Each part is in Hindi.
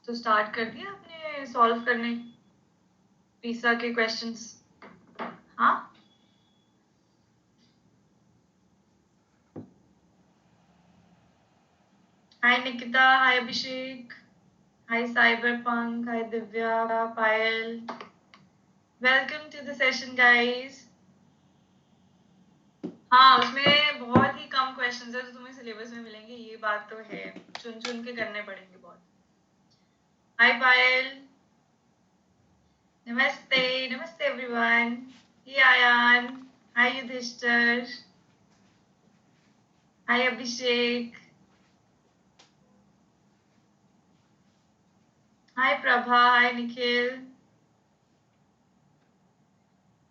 तो स्टार्ट कर दिया आपने सॉल्व करने पिसा के क्वेश्चंस? हाँ, hi Nikita, hi Abhishek, hi cyber punk, hi Divya, Payal, welcome to the session guys. हाँ, उसमें बहुत ही कम क्वेश्चंस है जो तुम्हें सिलेबस में मिलेंगे, ये बात तो है, चुन चुन के करने पड़ेंगे बहुत। हाय पायल, नमस्ते नमस्ते एवरीवन। ये आयान, हाय युधिष्ठर, हाय अभिषेक, हाय प्रभा, हाय निखिल,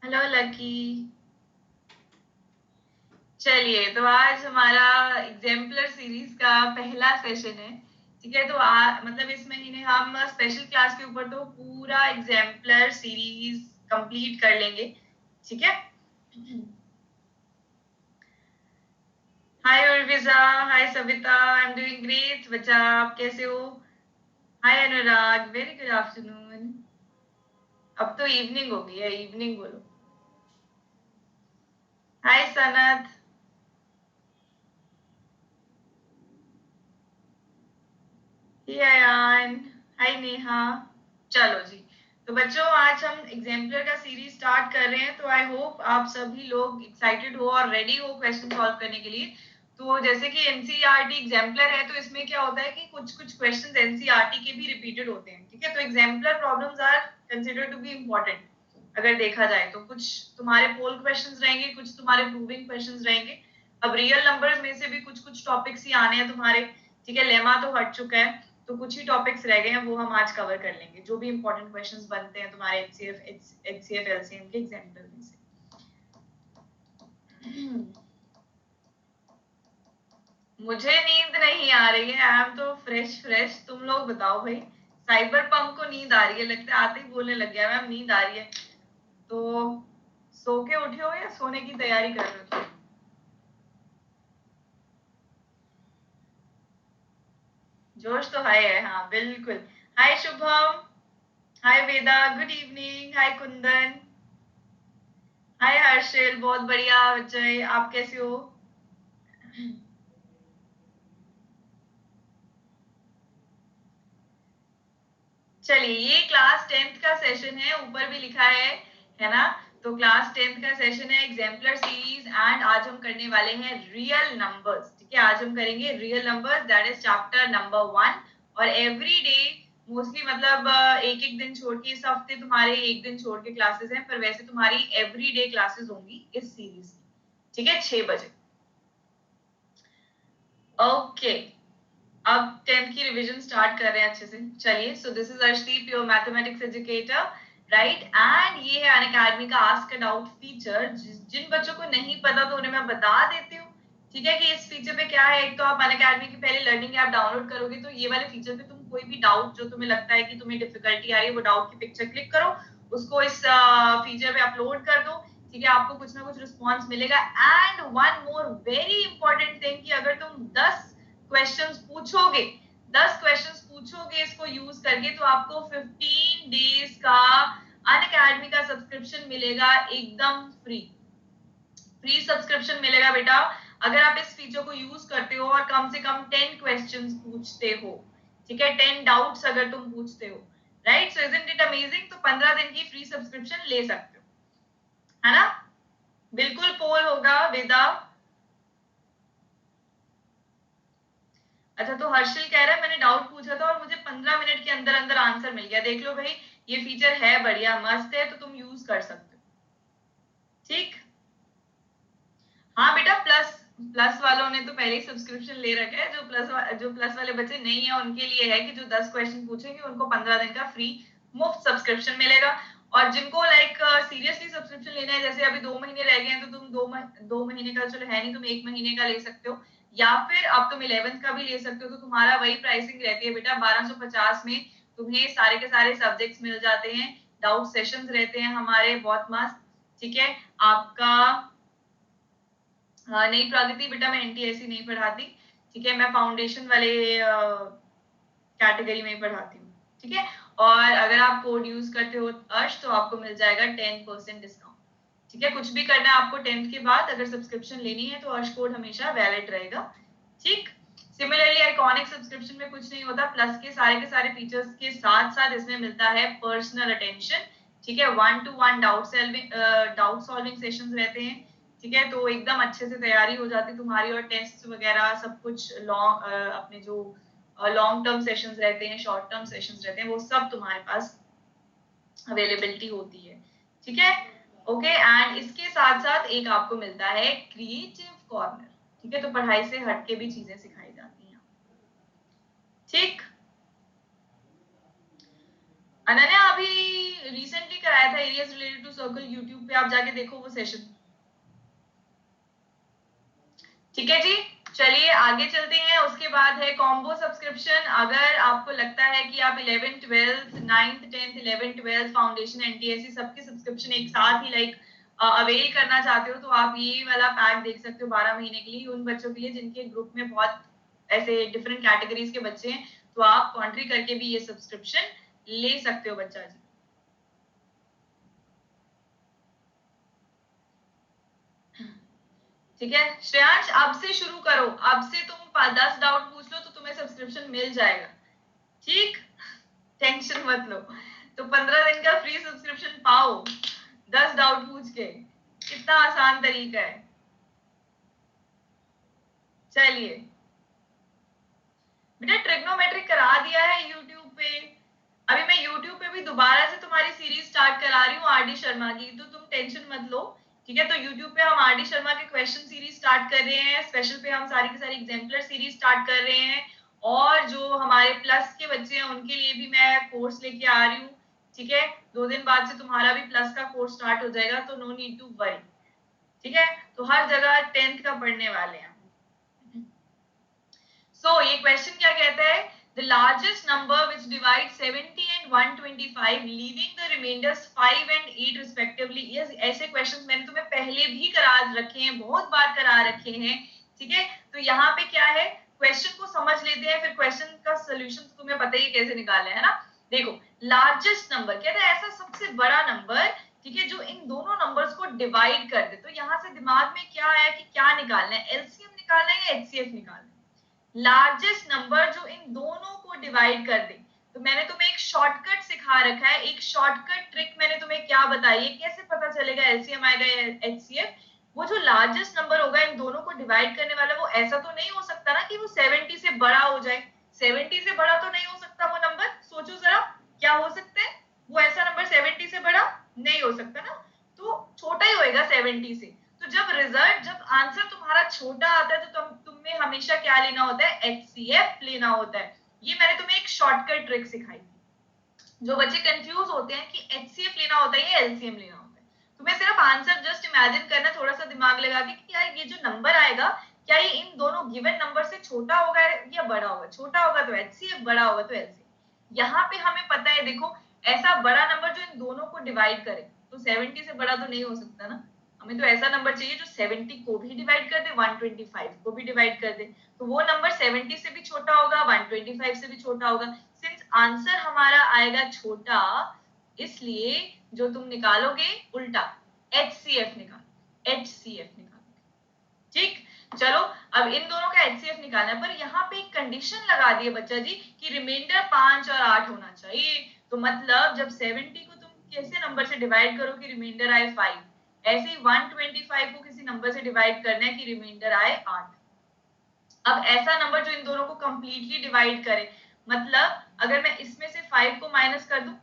हेलो लकी। चलिए, तो आज हमारा एग्जाम्पलर सीरीज का पहला सेशन है। ठीक है, तो मतलब इस महीने हम स्पेशल क्लास के ऊपर तो पूरा एग्जाम्पलर सीरीज कंप्लीट कर लेंगे। ठीक है। Hi Urvija, hi Savita, I am doing great. बच्चा आप कैसे हो? Hi Anurag, very good afternoon. अब तो इवनिंग हो गई है, इवनिंग बोलो। हाय सनत, हाय नेहा। चलो जी, तो बच्चों आज हम एग्जाम्पलर का सीरीज स्टार्ट कर रहे हैं, तो आई होप आप सभी लोग एक्साइटेड हो और रेडी हो क्वेश्चन सॉल्व करने के लिए। तो जैसे कि एनसीईआरटी एग्जाम्पलर है, तो इसमें क्या होता है कि कुछ कुछ क्वेश्चंस एनसीईआरटी के भी रिपीटेड होते हैं। ठीक है, तो exemplar problems are considered to be important. अगर देखा जाए तो कुछ तुम्हारे पोल क्वेश्चंस रहेंगे, कुछ तुम्हारे प्रूविंग क्वेश्चंस रहेंगे। अब रियल नंबर्स में से भी कुछ कुछ टॉपिक्स ही आने हैं तुम्हारे। ठीक है, लेमा तो हट चुका है, तो कुछ ही टॉपिक्स रह गए हैं, वो हम आज कवर कर लेंगे, जो भी इंपॉर्टेंट क्वेश्चंस बनते हैं तुम्हारे एचसीएफ एलसीएम के एग्जाम्पल में से। मुझे नींद नहीं आ रही है, आई एम तो फ्रेश। तुम लोग बताओ भाई, साइबर पंक को नींद आ रही है लगता है, आते ही बोलने लग गया मैम नींद आ रही है। तो सो के उठे हो या सोने की तैयारी कर रहे हो? जोश तो है, हाँ बिल्कुल। हाय शुभम, हाय वेदा, गुड इवनिंग। हाय कुंदन, हाय हर्षिल, बहुत बढ़िया बच्चे, आप कैसे हो? चलिए, ये क्लास 10th का सेशन है, ऊपर भी लिखा है ना? तो क्लास 10th का सेशन है, एग्जाम्पलर सीरीज, एंड आज हम करने वाले हैं रियल नंबर्स। ठीक है, आज हम करेंगे real numbers, that is chapter number 1। और एवरी डे मोस्टली मतलब एक एक दिन छोड़ के, इस हफ्ते तुम्हारे एक दिन छोड़ के क्लासेस हैं, पर वैसे तुम्हारी एवरी डे क्लासेस होंगी इस सीरीज में। ठीक है, 6 बजे। ओके, अब 10th की रिवीजन स्टार्ट कर रहे हैं अच्छे से। चलिए, सो this is Arshdeep, your mathematics educator, right? And ये है अनअकैडमी का आस्क अ डाउट फीचर। जिन बच्चों को नहीं पता तो उन्हें मैं बता देती हूँ। ठीक है, कि इस फीचर पे क्या है। एक तो आप अनअकैडमी की पहले लर्निंग ऐप डाउनलोड करोगे, तो ये वाले फीचर पे तुम कोई भी डाउट जो तुम्हें लगता है कि तुम्हें डिफिकल्टी आ रही है, वो डाउट की पिक्चर क्लिक करो, उसको इस फीचर पे अपलोड कर दो। ठीक है, आपको कुछ ना कुछ रिस्पॉन्स मिलेगा। And one more very important thing, कि अगर तुम 10 क्वेश्चंस पूछोगे, 10 क्वेश्चंस पूछोगे इसको यूज करके, तो आपको 15 डेज का अनअकैडमी का सब्सक्रिप्शन मिलेगा, एकदम फ्री। फ्री सब्सक्रिप्शन मिलेगा बेटा, अगर आप इस फीचर को यूज करते हो और कम से कम 10 क्वेश्चंस पूछते हो। ठीक है, 10 डाउट्स अगर तुम पूछते हो, right? So isn't it amazing? तो 15 दिन की फ्री सब्सक्रिप्शन ले सकते हो, है ना? बिल्कुल पोल होगा वेदा। अच्छा, तो हर्षिल कह रहा है मैंने डाउट पूछा था और मुझे 15 मिनट के अंदर अंदर आंसर मिल गया। देख लो भाई, ये फीचर है बढ़िया, मस्त है, तो तुम यूज कर सकते हो। ठीक, हाँ बेटा, प्लस प्लस वालों ने तो पहले ही सब्सक्रिप्शन ले रखा है। जो प्लस वाले बच्चे नहीं है उनके लिए है कि जो 10 क्वेश्चन पूछेंगे उनको 15 दिन का फ्री मुफ्त सब्सक्रिप्शन मिलेगा। और जिनको लाइक सीरियसली सब्सक्रिप्शन लेना है, जैसे अभी 2 महीने रह गए हैं, तो तुम 2 महीने का चलो है नहीं, तुम 1 महीने का ले सकते हो, या फिर अब तुम 11th का भी ले सकते हो। तो तुम्हारा वही प्राइसिंग रहती है बेटा, 1250 में तुम्हें सारे के सारे सब्जेक्ट्स मिल जाते हैं, डाउट सेशंस रहते हैं हमारे बहुत मस्त। ठीक है, आपका नहीं प्रगति बेटा, मैं एनटीएससी नहीं पढ़ाती। ठीक है, मैं फाउंडेशन वाले कैटेगरी में ही पढ़ाती हूँ। ठीक है। और अगर आप कोड यूज करते हो अर्श तो आपको मिल जाएगा 10% डिस्काउंट। ठीक है, कुछ भी करना है आपको 10th के बाद, अगर सब्सक्रिप्शन लेनी है तो अर्श कोड हमेशा वैलिड रहेगा। ठीक, सिमिलरली आइकॉनिक सब्सक्रिप्शन में कुछ नहीं होता, प्लस के सारे फीचर्स के साथ साथ इसमें मिलता है पर्सनल अटेंशन। ठीक है, 1-to-1 डाउट सॉल्विंग सेशंस रहते हैं। ठीक है, तो एकदम अच्छे से तैयारी हो जाती है तुम्हारी, और टेस्ट वगैरह सब कुछ अपने जो लॉन्ग टर्म सेशंस रहते हैं, शॉर्ट टर्म सेशंस रहते हैं, वो सब तुम्हारे पास अवेलेबिलिटी होती है। ठीक है, ओके। एंड इसके साथ साथ एक आपको मिलता है क्रिएटिव कॉर्नर। ठीक है, तो पढ़ाई से हटके भी चीजें सिखाई जाती हैं। ठीक, अनन्या अभी रिसेंटली कराया था areas related to circle, YouTube पे आप जाके देखो वो सेशन। ठीक है जी, चलिए आगे चलते हैं। उसके बाद है कॉम्बो सब्सक्रिप्शन। अगर आपको लगता है कि आप 11th 12th 9th 10th 11th 12th foundation NTSC सबके सब्सक्रिप्शन एक साथ ही अवेल करना चाहते हो, तो आप ये वाला पैक देख सकते हो 12 महीने के लिए, उन बच्चों के लिए जिनके ग्रुप में बहुत ऐसे डिफरेंट कैटेगरीज के बच्चे हैं, तो आप कॉन्ट्री करके भी ये सब्सक्रिप्शन ले सकते हो बच्चा जी। ठीक है श्रेयांश, अब से शुरू करो, अब से तुम 10 डाउट पूछ लो तो तुम्हें सब्सक्रिप्शन मिल जाएगा। ठीक, टेंशन मत लो। तो 15 दिन का फ्री सब्सक्रिप्शन पाओ 10 डाउट पूछ के, कितना आसान तरीका है। चलिए बेटा, ट्रिग्नोमेट्रिक करा दिया है यूट्यूब पे। अभी मैं यूट्यूब पे भी दोबारा से तुम्हारी सीरीज स्टार्ट करा रही हूँ आरडी शर्मा की, तो तुम टेंशन मत लो। ठीक है, तो यूट्यूब पे हम आरडी शर्मा के क्वेश्चन सीरीज स्टार्ट कर रहे हैं, स्पेशल पे हम सारी की सारी एग्जाम्पलर सीरीज स्टार्ट कर रहे हैं, और जो हमारे प्लस के बच्चे हैं उनके लिए भी मैं कोर्स लेके आ रही हूँ। ठीक है, 2 दिन बाद से तुम्हारा भी प्लस का कोर्स स्टार्ट हो जाएगा, तो नो नीड टू वरी। ठीक है, तो हर जगह 10th का पढ़ने वाले हैं। So, ये क्वेश्चन क्या कहता है? The largest number which divides 70 and 125, leaving the remainders 5 and 8 respectively. Yes, ऐसे क्वेश्चन मैंने तुम्हें पहले भी करा रखे हैं, बहुत बार करा रखे हैं। ठीक है, तो यहाँ पे क्या है, क्वेश्चन को समझ लेते हैं, फिर क्वेश्चन का सोल्यूशन तुम्हें पता ही कैसे निकालना है ना। देखो, लार्जेस्ट नंबर कहता है ऐसा सबसे बड़ा नंबर, ठीक है, जो इन दोनों नंबर्स को डिवाइड कर दे। तो यहाँ से दिमाग में क्या आया कि क्या निकालना है, एलसीएम निकालना है या एचसीएफ निकालना है? लार्जेस्ट नंबर जो इन दोनों को डिवाइड कर दे। तो मैंने तुम्हें एक शॉर्टकट सिखा रखा है, एक शॉर्टकट ट्रिक मैंने तुम्हें क्या बताई है, कैसे पता चलेगा एलसीएम आएगा या एचसीएफ। वो जो लार्जेस्ट नंबर होगा इन दोनों को डिवाइड करने वाला, वो ऐसा तो नहीं हो सकता ना कि वो 70 से बड़ा हो जाए। 70 से बड़ा तो नहीं हो सकता वो नंबर, सोचो जरा क्या हो सकता है। वो ऐसा नंबर 70 से बड़ा नहीं हो सकता ना, तो छोटा ही होएगा 70 से। तो जब आंसर तुम्हारा छोटा आता है तो तुम्हें हमेशा क्या लेना होता है, एचसीएफ लेना होता है। ये मैंने तुम्हें एक शॉर्टकट ट्रिक सिखाई थी। जो बच्चे कंफ्यूज होते हैं कि एचसीएफ लेना होता है या एलसीएम लेना होता है, तुम्हें सिर्फ आंसर जस्ट इमेजिन करना, थोड़ा सा दिमाग लगा के कि यार ये जो नंबर आएगा, क्या ये इन दोनों गिवन नंबर से छोटा होगा या बड़ा होगा। छोटा होगा तो एचसीएफ, बड़ा होगा तो एलसीएम। यहाँ पे हमें पता है, देखो ऐसा बड़ा नंबर जो इन दोनों को डिवाइड करे, तो 70 से बड़ा तो नहीं हो सकता ना। हमें तो ऐसा नंबर चाहिए जो 70 को भी डिवाइड कर दे, 125 को भी डिवाइड कर दे। तो वो नंबर 70 से भी छोटा होगा, 125 से भी छोटा होगा। सिंस आंसर हमारा आएगा छोटा, इसलिए जो तुम निकालोगे उल्टा एचसीएफ निकालो, एचसीएफ निकालो। ठीक, चलो अब इन दोनों का एचसीएफ निकालना है, पर यहाँ पे एक कंडीशन लगा दी है बच्चा जी कि रिमाइंडर 5 और 8 होना चाहिए। तो मतलब जब 70 को तुम कैसे नंबर से डिवाइड करो कि रिमाइंडर आए 5, ऐसे ही 125 को किसी नंबर से डिवाइड करना है कि रिमाइंडर आए 8। अब ऐसा नंबर जो इन दोनों को कंप्लीटली डिवाइड करे, मतलब अगर मैं इसमें से 5 को माइनस कर दूं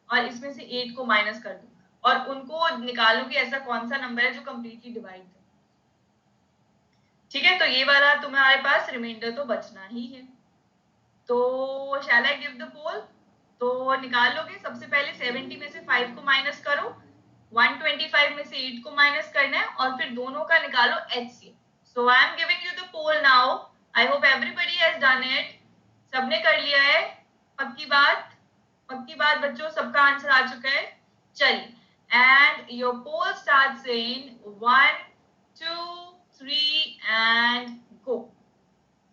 और इसमें से 8 को माइनस कर दूं और उनको निकालूं कि ऐसा कौन सा नंबर है जो कंप्लीटली डिवाइड करे। ठीक है, तो ये वाला तुम्हारे पास रिमाइंडर तो बचना ही है। तो शैल आई गिव द पोल? तो निकाल लोगे, सबसे पहले 70 में से 5 को माइनस करो, 125 में से 8 को माइनस करना है, और फिर दोनों का निकालो HCF. So I am giving you the poll now. I hope everybody has done it. सबने कर लिया है? पक्की बात? पक्की बात बच्चों, सबका आंसर आ चुका है। चलिए, and your poll starts in 1 2 3 and go.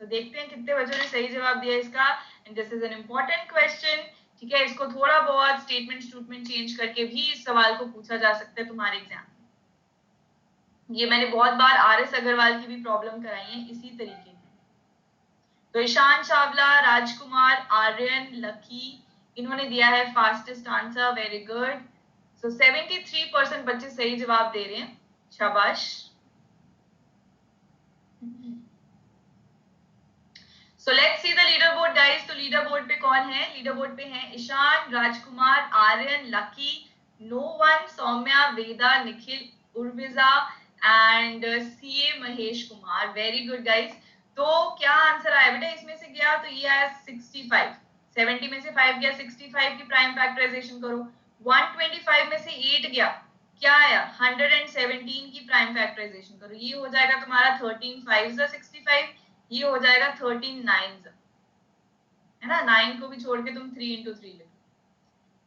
तो देखते हैं कितने बच्चों ने सही जवाब दिया इसका। And this is an important question ठीक है, इसको थोड़ा बहुत स्टेटमेंट चेंज करके भी इस सवाल को पूछा जा सकता है तुम्हारे एग्जाम में। ये मैंने बहुत बार RS अग्रवाल की भी प्रॉब्लम कराई है इसी तरीके की। तो ईशान चावला, राजकुमार, आर्यन, लकी, इन्होंने दिया है fastest answer, very good. So 73% बच्चे सही जवाब दे रहे हैं, शाबाश। So let's see the leader board guys. तो लीडर बोर्ड पे कौन है? लीडर बोर्ड पे हैं Ishaan, Rajkumar, Aryan, Lucky, no one, Saumya, Veda, Nikhil, Urvija and CA Mahesh Kumar. Very good guys. तो क्या आंसर आया बेटा इसमें से? गया तो ये आया 65। 70 में से 5 गया, 65 की प्राइम फैक्टराइजेशन करो। 125 में से 8 गया, क्या आया? 117 की प्राइम फैक्टराइजेशन करो। ये हो जाएगा तुम्हारा 13 5 65, ये हो जाएगा 13 9, है ना? 9 को भी छोड़ के तुम 3 into 3 लिखो।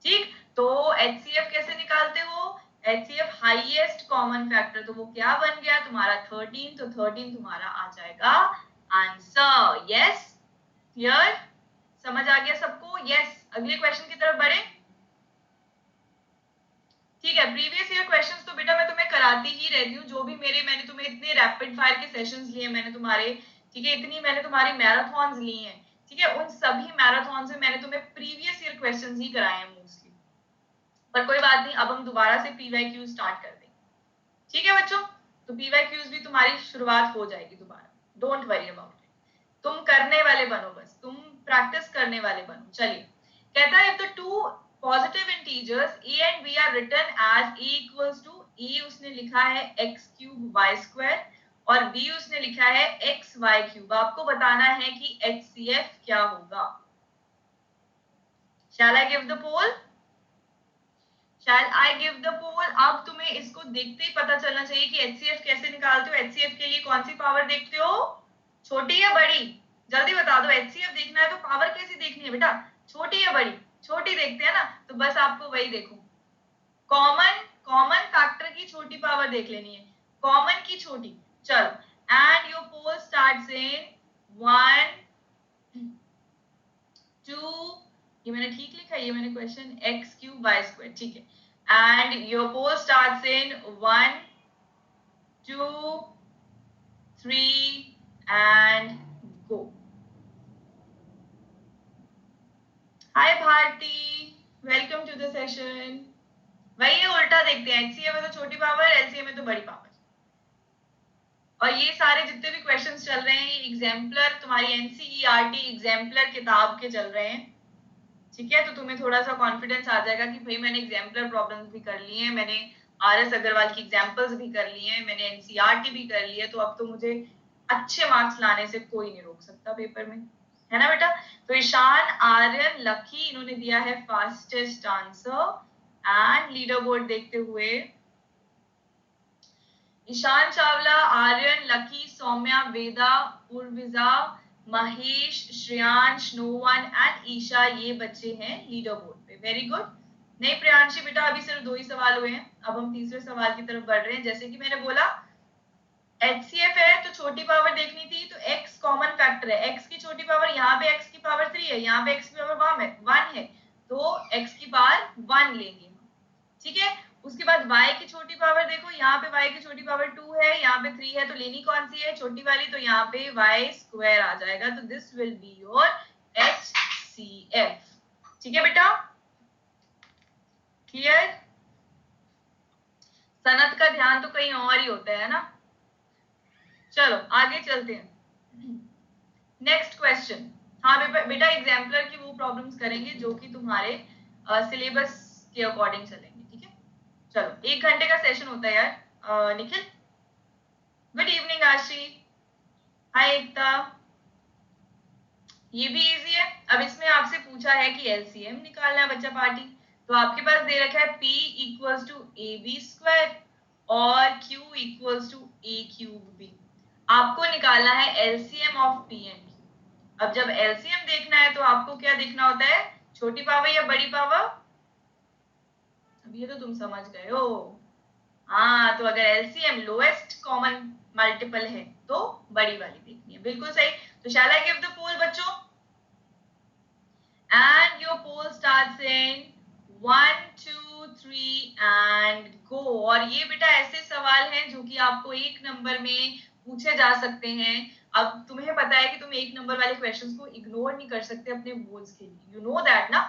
ठीक, तो HCF कैसे निकालते हो? HCF हाईएस्ट कॉमन फैक्टर, तो वो क्या बन गया तुम्हारा 13, तो 13 तुम्हारा आ जाएगा आंसर। यस, क्लियर, समझ आ गया सबको? यस, अगले क्वेश्चन की तरफ बढ़े। ठीक है, प्रीवियस ईयर क्वेश्चंस तो बेटा मैं तुम्हें कराती ही रहती हूँ, जो भी मैंने तुम्हें इतने रैपिड फायर के सेशंस लिए मैंने तुम्हारे, ठीक है, इतनी मैंने तुम्हारी मैराथन्स ली हैं, ठीक है, उन सभी मैराथन्स में मैंने तुम्हें प्रीवियस ईयर क्वेश्चंस ही कराए हैं मोस्टली। पर कोई बात नहीं, अब हम दोबारा से PYQ स्टार्ट कर देंगे। ठीक है बच्चों, तो PYQs भी तुम्हारी शुरुआत हो जाएगी दोबारा, डोंट वरी अबाउट इट। तुम करने वाले बनो, बस तुम प्रैक्टिस करने वाले बनो। चलिए, कहता है if the two positive integers a and b are written as a equals to a, उसने लिखा है x cube y square, और b उसने लिखा है x y cube। आपको बताना है कि HCF क्या होगा। Shall I give the poll? Shall I give the poll? अब तुम्हें इसको देखते ही पता चलना चाहिए कि HCF कैसे निकालते हो। HCF के लिए कौन सी पावर देखते हो, छोटी या बड़ी? जल्दी बता दो, HCF देखना है तो पावर कैसी देखनी है बेटा, छोटी या बड़ी? छोटी देखते हैं ना, तो बस आपको वही देखो, कॉमन फैक्टर की छोटी पावर देख लेनी है, कॉमन की छोटी। चलो, and your poll starts in 1 2, ये मैंने ठीक लिखा, ये मैंने question x cube y square, ठीक है, end your poll starts in 1 2 3 and go. Hi Bharti, welcome to the session. वही है, उल्टा देखते हैं, HCF में तो छोटी पावर, LCM में तो बड़ी पावर। और ये सारे जितने भी क्वेश्चंस चल रहे हैं, ये एग्जाम्पलर तुम्हारी NCERT एग्जाम्पलर किताब के चल रहे हैं, ठीक है। तो तुम्हें थोड़ा सा कॉन्फिडेंस आ जाएगा कि भाई मैंने एग्जाम्पलर प्रॉब्लम्स भी कर ली हैं, मैंने RS अग्रवाल की एग्जाम्पल्स भी कर ली हैं, मैंने NCERT भी कर ली है, तो अब तो मुझे अच्छे मार्क्स लाने से कोई नहीं रोक सकता पेपर में, है ना बेटा। तो ईशान, आर्यन, लकी, इन्होंने दिया है fastest answer. And leader board देखते हुए ईशान चावला, आर्यन, लकी, सौम्या, वेदा, उर्विजा, महेश, श्रेयांश, नोवन एंड ईशा, ये बच्चे हैं लीडर बोर्ड पे। Very good. नहीं प्रियांशी बेटा, अभी सिर्फ 2 ही सवाल हुए हैं, अब हम तीसरे सवाल की तरफ बढ़ रहे हैं। जैसे कि मैंने बोला, HCF है तो छोटी पावर देखनी थी, तो x कॉमन फैक्टर है, x की छोटी पावर, यहाँ पे x की पावर 3 है, यहाँ पे x की पावर 1 है, तो x की पावर 1 लेंगे, ठीक है। उसके बाद y की छोटी पावर देखो, यहाँ पे y की छोटी पावर 2 है, यहाँ पे 3 है, तो लेनी कौन सी है, छोटी वाली, तो यहाँ पे y स्क्वायर आ जाएगा, तो this will be your HCF। ठीक है बेटा, क्लियर? सनत का ध्यान तो कहीं और ही होता है ना। चलो आगे चलते हैं, नेक्स्ट क्वेश्चन। हाँ बेटा, एग्जाम्पलर की वो प्रॉब्लम्स करेंगे जो कि तुम्हारे सिलेबस के अकॉर्डिंग चलेंगे, ठीक है। चलो, 1 घंटे का सेशन होता है यार। Nikhil, good evening. आशी, हाय एकता, ये भी इजी है। अब इसमें आपसे पूछा है कि LCM निकालना है बच्चा पार्टी, तो आपके पास दे रखा है P equals to AB square और Q equals to A cube B। आपको निकालना है LCM of P and Q। अब जब LCM देखना है तो आपको क्या देखना होता है, छोटी पावर या बड़ी पावर? अब ये तो तुम समझ गए हो। हाँ, तो अगर LCM लोएस्ट कॉमन मल्टीपल है तो बड़ी वाली देखनी है, बिल्कुल सही। तो शैल आई गिव द पोल बच्चों? and your poll starts in 1 2 3 and go। और ये बेटा ऐसे सवाल हैं जो कि आपको एक नंबर में पूछे जा सकते हैं। अब तुम्हें पता है कि तुम एक नंबर वाले क्वेश्चंस को इग्नोर नहीं कर सकते अपने बोर्ड्स के लिए, यू नो दैट ना।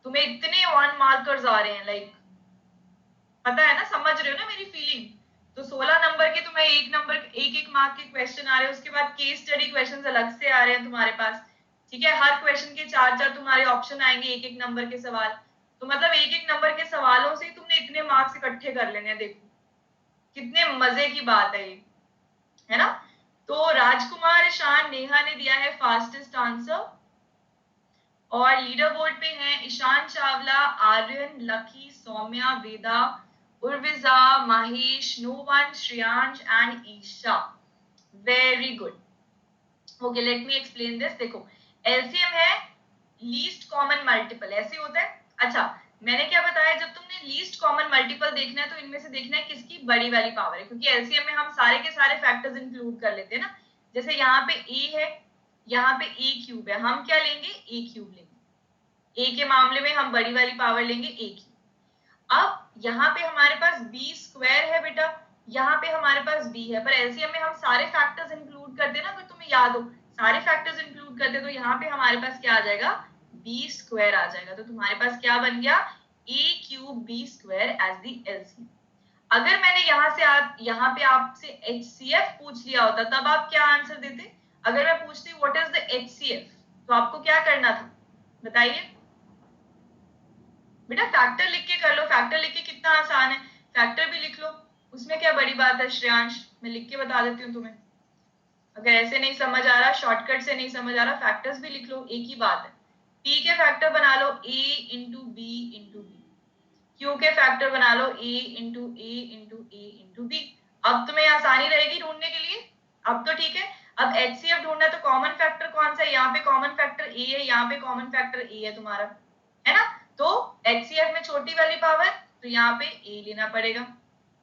तुम्हें इतने 1 मार्कर्स आ रहे हैं, लाइक पता है ना, समझ रहे हो ना मेरी फीलिंग। तो 16 नंबर के तुम्हें एक नंबर एक मार्क के क्वेश्चन आ रहे हैं, उसके बाद केस स्टडी क्वेश्चंस अलग से आ रहे हैं तुम्हारे पास, ठीक है। हर क्वेश्चन के 4 तुम्हारे ऑप्शन आएंगे, एक नंबर के सवाल। तो मतलब एक नंबर के सवालों से ही तुमने इतने मार्क्स इकट्ठे कर लेने हैं। देखो कितने मजे की बात है ये, है ना। तो राजकुमार, ईशान, नेहा ने दिया है फास्टेस्ट आंसर और लीडर बोर्ड पे हैं Ishan Chawla, Aryan, Lucky, Saumya, Veda, Urvija, Mahesh, Novan, Shreyansh and Isha. Very good. Okay, let me explain this. देखो एलसीएम है लीस्ट कॉमन मल्टीपल, ऐसे होता है। अच्छा, मैंने क्या बताया, जब तुमने लीस्ट कॉमन मल्टीपल देखना है तो इनमें से देखना है किसकी बड़ी वाली पावर है, क्योंकि एलसीएम में हम सारे के सारे फैक्टर्स इंक्लूड कर लेते हैं ना। जैसे यहाँ पे ए है, यहाँ पे ए क्यूब है, हम क्या लेंगे, ए क्यूब लेंगे। ए के मामले में हम बड़ी वाली पावर लेंगे ए क्यूब। अब यहाँ पे हमारे पास बी स्क्वायर है बेटा, यहाँ पे हमारे पास बी है, पर एलसीएम में हम सारे फैक्टर्स इंक्लूड करते हैं ना, अगर तुम्हें याद हो सारे फैक्टर्स इंक्लूड करते, तो यहाँ पे हमारे पास क्या आ जाएगा, बी स्क्वायर आ जाएगा। तो तुम्हारे पास क्या बन गया, A cube B square as the LCM. अगर मैंने यहाँ पे आपसे एचसीएफ पूछ लिया होता तब आप क्या आंसर देते। अगर मैं पूछती व्हाट इज द एचसीएफ, तो आपको क्या करना था बताइए बेटा। फैक्टर लिख के कर लो, फैक्टर लिख के कितना आसान है, फैक्टर भी लिख लो, उसमें क्या बड़ी बात है श्रेयांश, मैं लिख के बता देती हूँ तुम्हें। अगर ऐसे नहीं समझ आ रहा, शॉर्टकट से नहीं समझ आ रहा, फैक्टर्स भी लिख लो, एक ही बात है। पी के फैक्टर बना लो A into B into B, Q के फैक्टर बना लो A into A into A into B. अब तुम्हें आसानी रहेगी ढूंढने के लिए, अब तो ठीक है। अब एचसीएफ ढूंढना है तो कॉमन फैक्टर कौन सा है, यहाँ पे कॉमन फैक्टर ए है, यहाँ पे कॉमन फैक्टर ए है तुम्हारा, है ना। तो एचसीएफ में छोटी वाली पावर, तो यहाँ पे ए लेना पड़ेगा।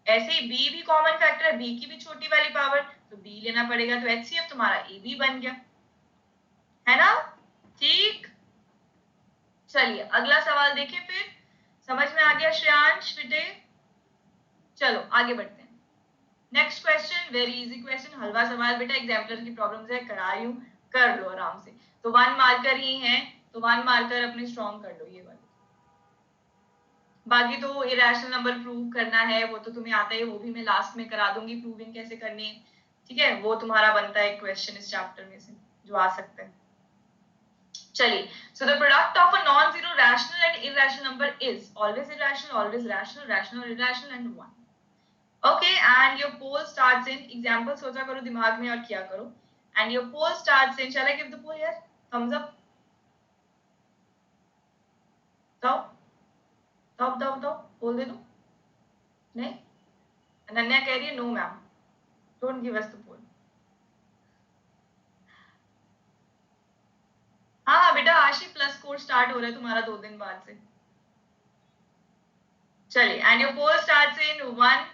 ऐसे ही बी भी कॉमन फैक्टर है, बी की भी छोटी वाली पावर, तो बी लेना पड़ेगा। तो एचसीएफ तुम्हारा ए बी बन गया, है ना। ठीक, चलिए अगला सवाल देखें फिर। समझ में आ गया श्रेयांश बेटे, चलो आगे बढ़ते हैं। Next question, very easy question, हलवा सवाल बेटा, एग्जाम्पलर की प्रॉब्लम्स है, करा रही हूं, कर लो आराम से। तो 1 मार्कर ही है, तो 1 मार्कर अपने स्ट्रॉन्ग कर लो ये वाले। बाकी तो इरेशनल नंबर प्रूव करना है वो तो तुम्हें आता है, वो भी मैं लास्ट में करा दूंगी प्रूविंग कैसे करनी है, ठीक है। वो तुम्हारा बनता है क्वेश्चन इस चैप्टर में से जो आ सकता है। चलिए, so the product of a non-zero rational and irrational number is always irrational, always rational, rational, irrational and 1. Okay, and your poll starts in example सोचा करो दिमाग में और किया करो, and your poll starts in, shall I give the poll here, thumbs up, दो दो पोल दे दूं, नहीं, अनन्या कह रही है no ma'am, don't give us the poll. हाँ हाँ बेटा, आशी प्लस कोर्स स्टार्ट हो रहा है तुम्हारा 2 दिन बाद से। चलिए, and your poll starts in 1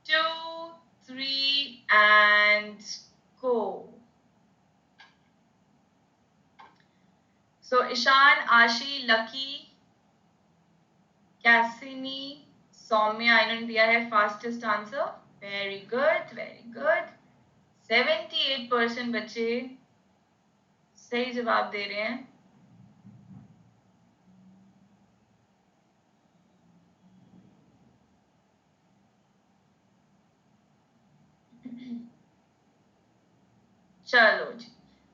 2 3 and go. So Ishaan, Aashi, Lucky, Cassini, Saumya, इन्होंने दिया है fastest answer. Very good very good, 78% बच्चे सही जवाब दे रहे हैं। चलो जी,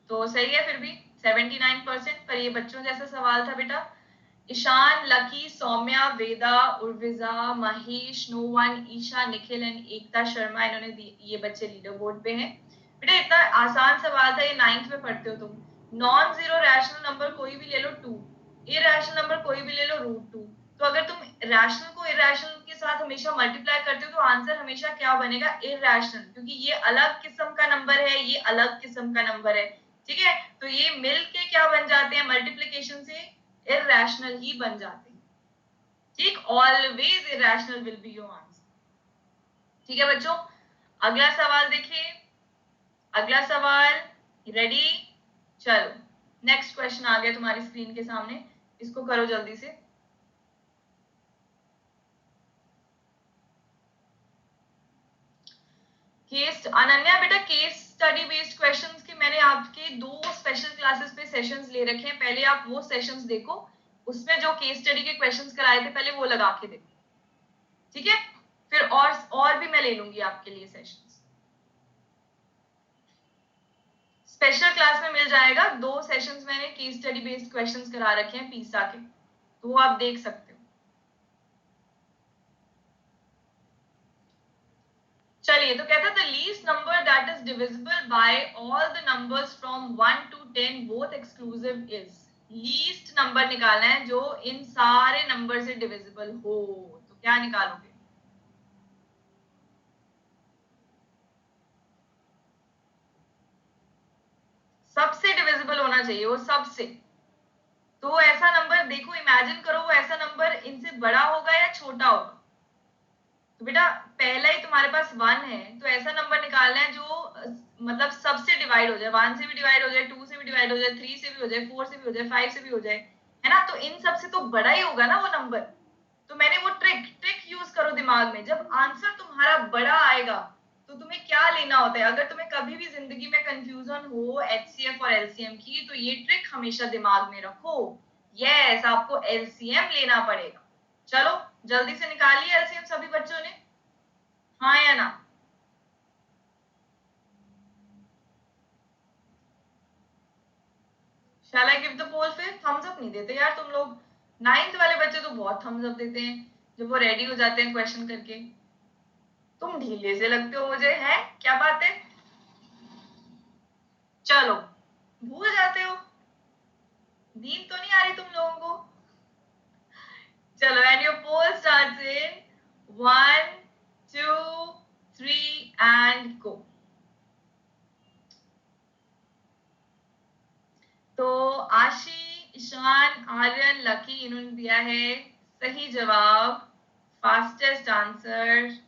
तो सही है फिर भी 79%, पर ये बच्चों जैसा सवाल था बेटा। Ishaan, Lucky, Saumya, Veda, Urvija, Mahesh, no one, Isha, Nikhil and Ekta Sharma, इन्होंने ये बच्चे लीडर बोर्ड पे हैं। बेटा इतना आसान सवाल था, ये 9th में पढ़ते हो तुम। नॉन जीरो रैशनल नंबर कोई भी ले लो 2, इरैशनल नंबर कोई भी ले लो √2। तो अगर तुम रैशनल को इरैशनल के साथ हमेशा मल्टीप्लाई करते हो तो आंसर हमेशा क्या बनेगा, इरैशनल, क्योंकि ये अलग किस्म का नंबर है, ये अलग किस्म का नंबर है, ठीक है। तो ये मिल के क्या बन जाते हैं, मल्टीप्लीकेशन से इरैशनल ही बन जाते हैं, ठीक। Always irrational will be your answer, ठीक है बच्चों। अगला सवाल देखिए, अगला सवाल, रेडी, चलो नेक्स्ट क्वेश्चन आ गया तुम्हारी स्क्रीन के सामने। इसको करो जल्दी से। केस अनन्या बेटा, केस स्टडी बेस्ड क्वेश्चंस के मैंने आपके 2 स्पेशल क्लासेस पे सेशंस ले रखे हैं, पहले आप वो सेशंस देखो, उसमें जो केस स्टडी के क्वेश्चंस कराए थे पहले वो लगा के देखो, ठीक है? फिर और भी मैं ले लूंगी आपके लिए सेशंस, स्पेशल क्लास में मिल जाएगा। 2 सेशंस मैंने केस स्टडी बेस्ड क्वेश्चंस करा रखे हैं पीसा के, तो वो आप देख सकते हो। चलिए, तो कहता था least number that is divisible by all the numbers from 1 to 10 both exclusive is, least number निकालना है जो इन सारे नंबर से डिविजिबल हो, तो क्या निकालोगे? सबसे डिविजिबल होना चाहिए वो, सबसे। तो ऐसा नंबर देखो, इमेजिन करो वो ऐसा नंबर इनसे बड़ा होगा या छोटा होगा। तो बेटा पहला ही तुम्हारे पास 1 है, तो ऐसा नंबर निकालना है जो मतलब सबसे डिवाइड हो जाए, 1 से भी डिवाइड हो जाए, 2 से भी डिवाइड हो जाए, 3 से भी हो जाए, 4 से भी हो जाए, 5 से भी हो जाए, है ना? तो इन सब से तो बड़ा ही होगा ना वो नंबर। तो मैंने वो ट्रिक यूज करो दिमाग में, जब आंसर तुम्हारा बड़ा आएगा तो तुम्हें क्या लेना होता है। अगर तुम्हें कभी भी जिंदगी में कंफ्यूजन हो एचसीएफ और एलसीएम की, तो ये ट्रिक हमेशा दिमाग में रखो। यस, आपको एलसीएम लेना पड़ेगा। चलो जल्दी से निकालिए एलसीएम सभी बच्चों ने, हाँ या ना? शैल आई गिव द पोल? फिर थम्स अप नहीं देते यार तुम लोग। 9th वाले बच्चे तो बहुत थम्स अप देते हैं जब वो रेडी हो जाते हैं क्वेश्चन करके। तुम ढीले से लगते हो मुझे, है क्या बात है? चलो, भूल जाते हो, नींद तो नहीं आ रही तुम लोगों को? चलो, and your poll starts in 1 2 3 and go. तो आशी, ईशान, आर्यन, लकी, इन्होंने दिया है सही जवाब, फास्टेस्ट आंसर।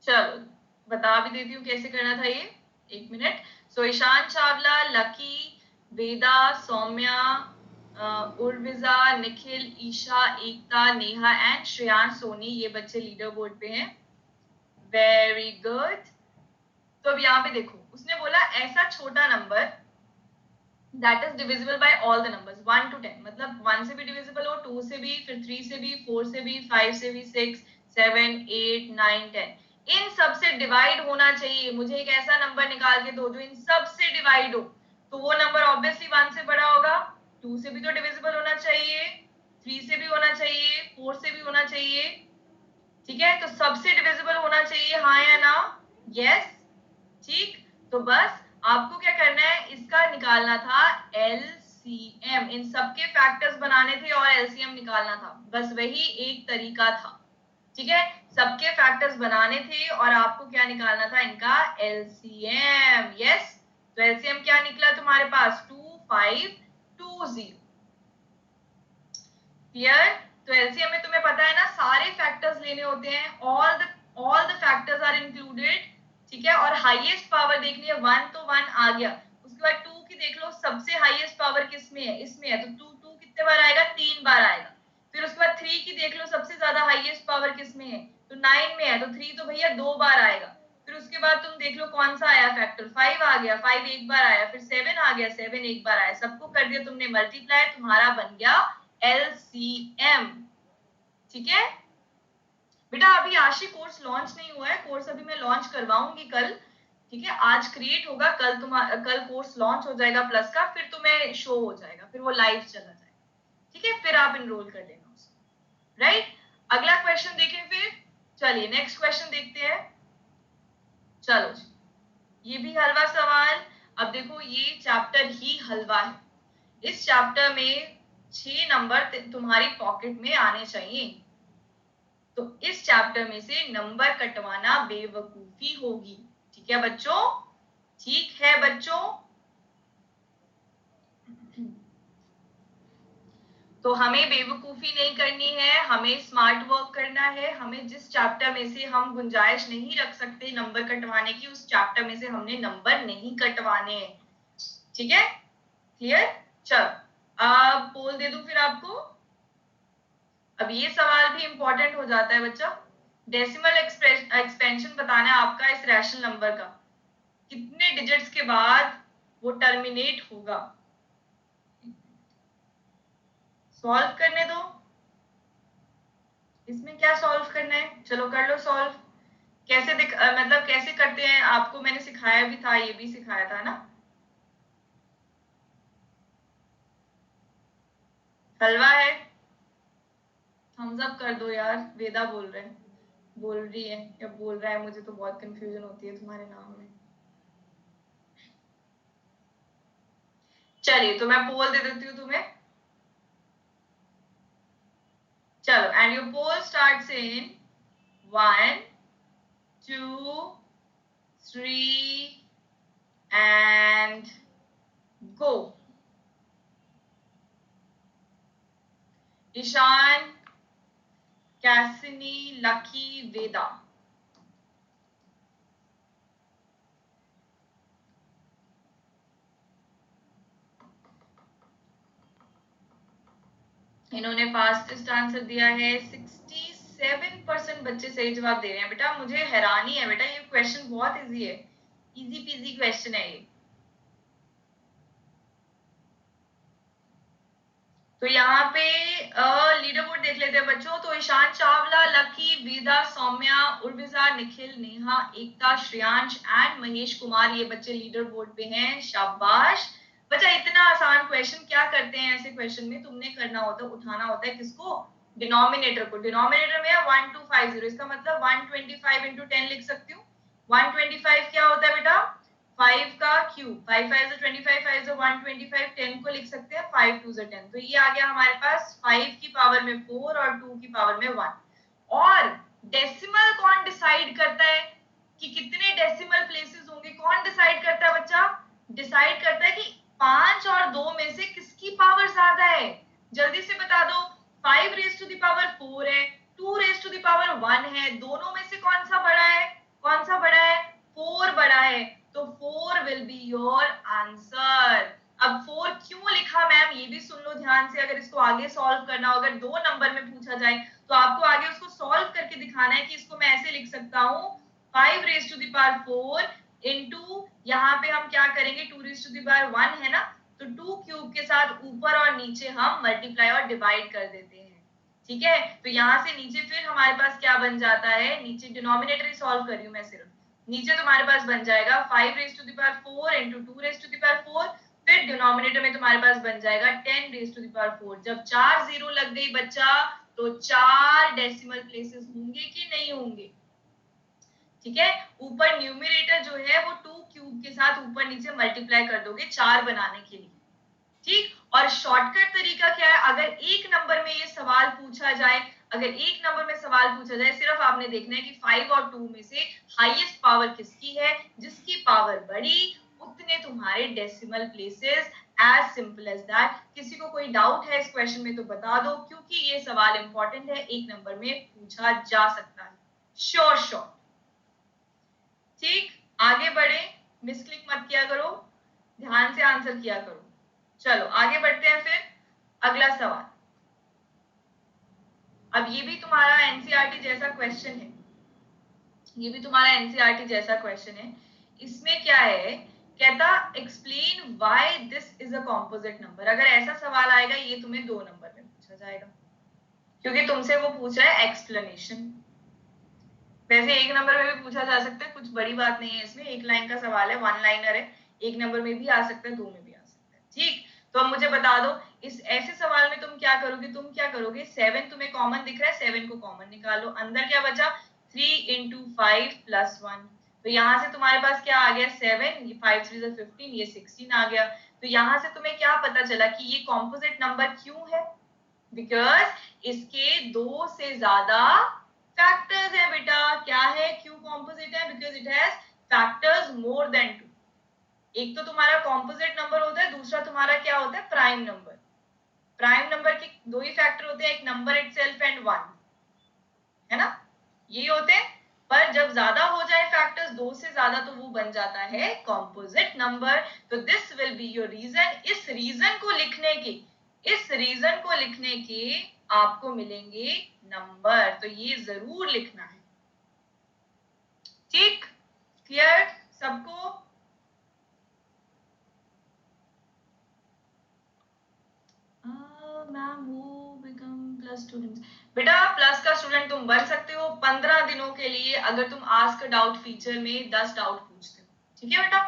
चलो बता भी देती हूँ कैसे करना था ये, 1 minute. So Ishan Chawla, Lucky, Veda, Saumya, Urvija, Nikhil, Isha, Ekta, Neha and Shreyansh Soni, ये बच्चे लीडर बोर्ड पे हैं। Very good. तो अब यहाँ पे देखो, उसने बोला ऐसा छोटा number that is divisible by all the numbers 1 to 10, मतलब 1 से भी डिविजिबल हो, 2 से भी, फिर 3 से भी, 4 से भी, 5 से भी, 6 7 8 9 10, इन सब से डिवाइड होना चाहिए। मुझे एक ऐसा नंबर निकाल के दो जो इन सब से डिवाइड हो, तो वो नंबर ऑब्वियसली 1 से बड़ा होगा, 2 से भी तो डिविजिबल होना चाहिए, 3 से भी होना चाहिए, 4 से भी होना चाहिए, ठीक है? तो सबसे डिविजिबल होना चाहिए, हाँ या ना? यस, ठीक। तो बस आपको क्या करना है, इसका निकालना था एलसीएम, इन सबके फैक्टर्स बनाने थे और एलसीएम निकालना था, बस वही एक तरीका था, ठीक है? सबके फैक्टर्स बनाने थे और आपको क्या निकालना था, इनका एलसीएम। यस, तो एलसीएम क्या निकला तुम्हारे पास, 2520। क्लियर? तो एलसीएम में तुम्हें पता है ना, सारे फैक्टर्स लेने होते हैं, all the factors are included, ठीक है? और हाईएस्ट पावर देखनी है, 1 तो 1 आ गया, उसके बाद 2 की देख लो, सबसे हाईएस्ट पावर किसमें है, इसमें है, तो 2 कितने बार आएगा, 3 बार आएगा। फिर उसके बाद 3 की देख लो, सबसे ज्यादा हाईएस्ट पावर किसमें है, तो 9 में है, तो 3 तो भैया 2 बार आएगा। फिर उसके बाद तुम देख लो कौन सा आया फैक्टर, 5 आ गया, 5 एक बार आया, फिर 7 आ गया, 7 एक बार आया, सबको कर दिया तुमने मल्टीप्लाई, तुम्हारा बन गया एलसीएम, ठीक है? बेटा अभी आशी कोर्स लॉन्च नहीं हुआ है, कोर्स अभी मैं लॉन्च करवाऊंगी कल, ठीक है? आज क्रिएट होगा, कल कोर्स लॉन्च हो जाएगा प्लस का, फिर तुम्हें शो हो जाएगा, फिर वो लाइव चला जाएगा, ठीक है? फिर आप इनरोल कर लेना उसको, राइट? अगला क्वेश्चन देखें फिर, चलिए नेक्स्ट क्वेश्चन देखते हैं। चलो जी, ये भी हलवा सवाल। अब देखो ये चैप्टर ही हलवा है, इस चैप्टर में 6 नंबर तुम्हारी पॉकेट में आने चाहिए, तो इस चैप्टर में से नंबर कटवाना बेवकूफी होगी, ठीक है बच्चों? ठीक है बच्चों? तो हमें बेवकूफी नहीं करनी है, हमें स्मार्ट वर्क करना है। हमें जिस चैप्टर में से हम गुंजाइश नहीं रख सकते नंबर कटवाने की, उस चैप्टर में से हमने नंबर नहीं कटवाने हैं। ठीक है, क्लियर? चलो अब पोल दे दूं फिर आपको। अब ये सवाल भी इंपॉर्टेंट हो जाता है बच्चा। डेसिमल एक्सपेंशन बताना है आपका इस रैशनल नंबर का, कितने डिजिट्स के बाद वो टर्मिनेट होगा। सॉल्व करने दो, इसमें क्या सॉल्व करना है, चलो कर लो सॉल्व। कैसे मतलब कैसे करते हैं आपको मैंने सिखाया भी था, ये भी सिखाया था ना। हलवा है, थम्स अप कर दो यार। वेदा बोल रही है या बोल रहा है, मुझे तो बहुत कंफ्यूजन होती है तुम्हारे नाम में। चलिए तो मैं पोल दे देती हूँ तुम्हें। चलो, and your poll starts in 1 2 3 and go. Ishaan, Cassini, Lucky, Veda. इन्होंने फास्टेस्ट आंसर दिया है, 67% बच्चे सही जवाब दे रहे हैं। बेटा मुझे हैरानी है बेटा, ये क्वेश्चन बहुत इजी है, इजी पीजी क्वेश्चन है ये। तो यहाँ पे लीडर बोर्ड देख लेते हैं बच्चों। तो ईशान चावला, लकी, वेदा, सौम्या, उर्विजा, निखिल, नेहा, एकता, श्रेयांश एंड महेश कुमार, ये बच्चे लीडर बोर्ड पे हैं। शाबाश बच्चा, इतना आसान क्वेश्चन। क्या करते हैं ऐसे क्वेश्चन में, तुमने करना होता है, उठाना होता है किसको, डिनोमिनेटर को। डिनोमिनेटर में है 1250, इसका मतलब 125 इंटू 10 लिख सकती हूँ। 125 क्या होता है बेटा, 5 का क्यूब, 5 5 is 25, 5 is 125, 10 को लिख सकते हैं 5 2 is 10। तो ये आ गया हमारे पास 5 की पावर में 4 और 2 की पावर में 1। और डेसिमल कौन डिसाइड करता है कि कितने डेसिमल प्लेसेस होंगे, कौन डिसाइड करता है बच्चा, डिसाइड करता है कि 5 और 2 में से किसकी पावर ज्यादा है। जल्दी से बता दो, 5 रेज टू द पावर 4 है, 2 रेज टू द पावर 1 है, दोनों में से कौन सा बड़ा है, कौन सा बड़ा है, 4 बड़ा है। तो 4 विल बी योर आंसर। अब 4 क्यों लिखा मैम, ये भी सुन लो ध्यान से। अगर इसको आगे सॉल्व करना हो, अगर 2 नंबर में पूछा जाए तो आपको आगे उसको सॉल्व करके दिखाना है कि इसको मैं ऐसे लिख सकता हूँ, 5 raise to the power 4 into, यहाँ पे हम क्या करेंगे, 2 रेज टू द पावर 1 है ना, तो 2 क्यूब के साथ ऊपर और नीचे हम मल्टीप्लाई और डिवाइड कर देते हैं। ठीक है, तो यहाँ से नीचे फिर हमारे पास क्या बन जाता है, नीचे डिनोमिनेटर ही सॉल्व कर रही हूँ मैं सिर्फ। नीचे तुम्हारे पास बन जाएगा 5 raise to the power 4 into 2 raise to the power 4, फिर डिनोमिनेटर में तुम्हारे पास बन जाएगा 10 रेज टू द पावर 4। जब 4 जीरो लग गई बच्चा, तो 4 डेसिमल प्लेसेस होंगे कि नहीं होंगे। ठीक है, ऊपर न्यूमरेटर जो है वो 2 क्यूब के साथ ऊपर नीचे मल्टीप्लाई कर दोगे 4 बनाने के लिए। ठीक, और शॉर्टकट तरीका क्या है, अगर एक नंबर में ये सवाल पूछा जाए, अगर एक नंबर में सवाल पूछा जाए, सिर्फ आपने देखना है कि 5 और 2 में से हाईएस्ट पावर किसकी है, जिसकी पावर बड़ी उतने तुम्हारे decimal places. As simple as that. किसी को कोई डाउट है इस क्वेश्चन में तो बता दो, क्योंकि ये सवाल इंपॉर्टेंट है, एक नंबर में पूछा जा सकता है। Sure sure. ठीक, आगे बढ़े, मिसक्लिक मत किया करो, ध्यान से आंसर किया करो। चलो आगे बढ़ते हैं फिर, अगला सवाल। अब ये भी तुम्हारा एनसीईआरटी जैसा क्वेश्चन है, ये भी तुम्हारा एनसीईआरटी जैसा क्वेश्चन है। इसमें क्या है, कहता explain why this is a composite number. अगर ऐसा सवाल आएगा ये तुम्हें 2 नंबर में पूछा जाएगा, क्योंकि तुमसे वो पूछ रहा है एक्सप्लेनेशन। वैसे एक नंबर में भी पूछा जा सकता है, कुछ बड़ी बात नहीं है इसमें, एक लाइन का सवाल है, 1 लाइनर है, एक नंबर में भी आ सकता है, 2 में भी आ सकता है। ठीक, तो अब मुझे बता दो, इस ऐसे सवाल में तुम क्या करोगे, 7 तुम्हें कॉमन दिख रहा है, 7 को कॉमन निकालो, अंदर क्या बचा, 3 इंटू 5 प्लस 1। तो यहाँ से तुम्हारे पास क्या आ गया, 7, 5 3 15, ये 16 आ गया। तो यहाँ से तुम्हें क्या पता चला कि ये कॉम्पोजिट नंबर क्यों है, बिकॉज इसके 2 से ज्यादा फैक्टर्स है बेटा। क्या है, क्यों कॉम्पोजिट है, because it has factors more than 2। एक तो तुम्हारा कॉम्पोजिट नंबर होता है, दूसरा तुम्हारा क्या होता है, प्राइम नंबर। प्राइम नंबर के दो ही फैक्टर होते हैं, एक नंबर इटसेल्फ एंड 1, है ना, यही होते हैं। पर जब ज्यादा हो जाए फैक्टर्स, दो से ज्यादा, तो वो बन जाता है कॉम्पोजिट नंबर। तो this will be your reason. इस रीजन को लिखने के आपको मिलेंगे नंबर, तो ये जरूर लिखना है। ठीक, क्लियर सबको? मैम वो बिकम प्लस स्टूडेंट, बेटा प्लस का स्टूडेंट तुम बन सकते हो 15 दिनों के लिए, अगर तुम आस्क डाउट फीचर में 10 डाउट पूछते हो। ठीक है बेटा?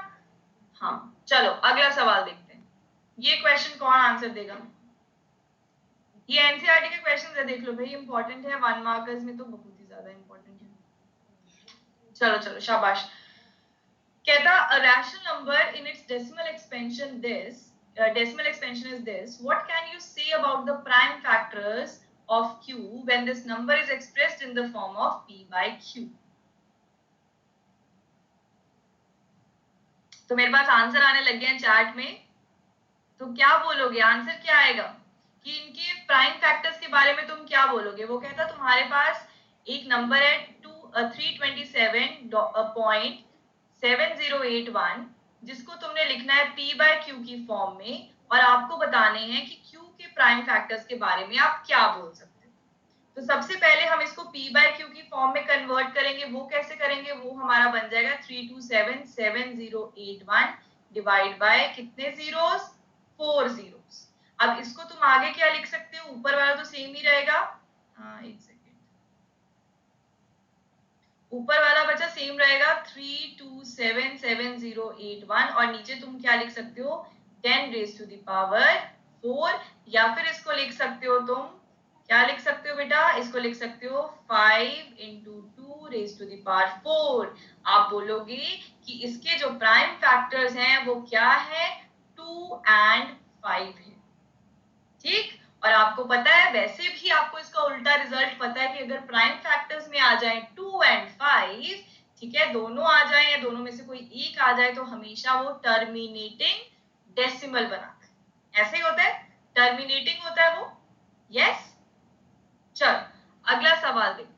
हाँ, चलो अगला सवाल देखते हैं। ये क्वेश्चन कौन आंसर देगा? ये एनसीईआरटी के क्वेश्चन है, देख लो भाई, इंपॉर्टेंट है, 1 मार्कर्स में तो बहुत ही ज्यादा इंपॉर्टेंट है। चलो चलो शाबाश। कहता a rational number in its decimal expansion is this. What can you say about the prime factors of q when this number is expressed in the form of p by q? तो मेरे पास आंसर आने लग गए हैं चैट में, तो क्या बोलोगे? आंसर क्या आएगा कि इनके प्राइम फैक्टर्स के बारे में तुम क्या बोलोगे? वो कहता तुम्हारे पास एक नंबर है 327.7081, जिसको तुमने लिखना है p बाय q की फॉर्म में, और आपको बताने हैं कि q के प्राइम फैक्टर्स के बारे में आप क्या बोल सकते हो। तो सबसे पहले हम इसको p बाय q की फॉर्म में कन्वर्ट करेंगे। वो कैसे करेंगे? वो हमारा बन जाएगा 3277081 डिवाइड बाय कितने जीरोस? 4 जीरोस। अब इसको तुम आगे क्या लिख सकते हो? ऊपर वाला तो सेम ही रहेगा, एक सेकेंड, ऊपर वाला बच्चा सेम रहेगा 3277081, और नीचे तुम क्या लिख सकते हो? 10 रेज टू द पावर 4, या फिर इसको लिख सकते हो तुम, क्या लिख सकते हो बेटा? इसको लिख सकते हो 5 into 2 raise to the power 4। आप बोलोगे कि इसके जो प्राइम फैक्टर्स हैं वो क्या है? 2 and 5 है। ठीक, और आपको पता है, वैसे भी आपको इसका उल्टा रिजल्ट पता है कि अगर प्राइम फैक्टर्स में आ जाए 2 and 5, ठीक है, दोनों आ जाए या दोनों में से कोई एक आ जाए, तो हमेशा वो टर्मिनेटिंग डेसिमल बनाता है। ऐसे ही होता है, टर्मिनेटिंग होता है वो। यस, चल अगला सवाल देखते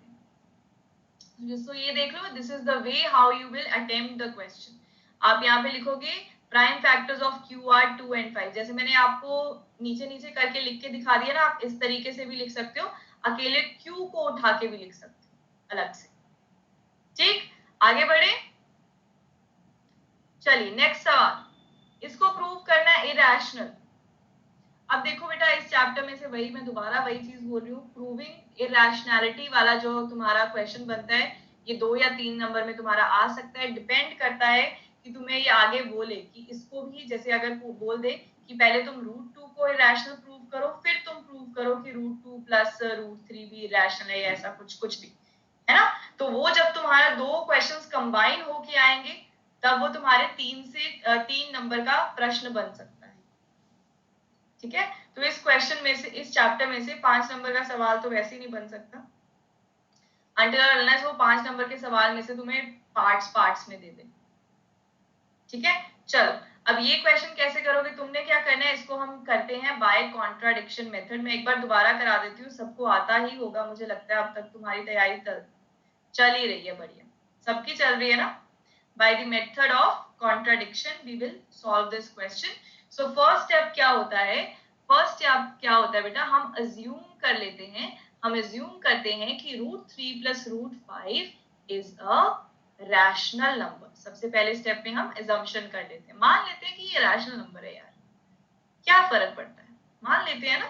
हैं। सो ये देख लो, this is the way how you will attempt the question. आप यहाँ पे लिखोगे prime factors of Q R 2 and 5, जैसे मैंने आपको नीचे नीचे करके लिख के दिखा दिया ना, आप इस तरीके से भी लिख सकते हो, अकेले क्यू को उठा के भी लिख सकते हो अलग से। ठीक, आगे बढ़े, चलिए नेक्स्ट सवाल। इसको प्रूव करना है इरैशनल। अब देखो बेटा, इस चैप्टर में से वही मैं दोबारा वही चीज बोल रही हूँ, प्रूविंग इरैशनैलिटी वाला जो तुम्हारा क्वेश्चन बनता है, ये 2 या 3 नंबर में तुम्हारा आ सकता है। डिपेंड करता है कि तुम्हें ये आगे बोले कि इसको भी, जैसे अगर बोल दे कि पहले तुम √2 को इरैशनल प्रूव करो, फिर तुम प्रूव करो कि √2 प्लस √3 भी इरैशनल है, या ऐसा कुछ भी, है ना। तो वो जब तुम्हारा दो क्वेश्चंस कंबाइन होके आएंगे, तब वो तुम्हारे 3 नंबर का प्रश्न बन सकता है। ठीक है, तो इस क्वेश्चन में से, इस चैप्टर में से 5 नंबर का सवाल तो वैसे ही नहीं बन सकता, अनटिल अनलेस वो 5 नंबर के सवाल में से तुम्हें पार्ट्स में दे दे। ठीक है, चलो अब ये क्वेश्चन कैसे करोगे? तुमने क्या करना है, इसको हम करते हैं बाय कॉन्ट्राडिक्शन मेथड। मैं एक बार दोबारा करा देती हूँ, सबको आता ही होगा मुझे लगता है, अब तक तुम्हारी तैयारी चल ही रही है, बढ़िया सबकी चल रही है ना। By the method of contradiction we will solve this question. So first step क्या होता है? फर्स्ट स्टेप क्या होता है बेटा? हम अज्यूम कर लेते हैं, हम अज्यूम करते हैं कि √3 plus √5 is a rational number. सबसे पहले स्टेप में हम अजम्पशन कर लेते हैं, मान लेते हैं कि ये रैशनल नंबर है यार, क्या फर्क पड़ता है, मान लेते हैं ना।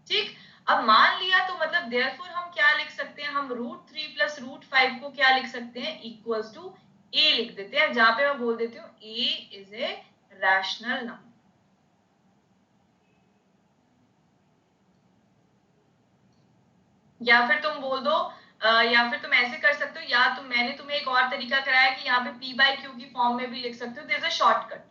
ठीक, अब मान लिया तो मतलब देयरफॉर हम क्या लिख सकते हैं? हम √3 प्लस √5 को क्या लिख सकते हैं? इक्वल्स टू a लिख देते हैं, जहां पे मैं बोल देती हूँ a is a rational number. या फिर तुम बोल दो, या फिर तुम ऐसे कर सकते हो, या तुम, मैंने तुम्हें एक और तरीका कराया कि यहाँ पे p बाय q की फॉर्म में भी लिख सकते हो। देयर इज अ शॉर्टकट,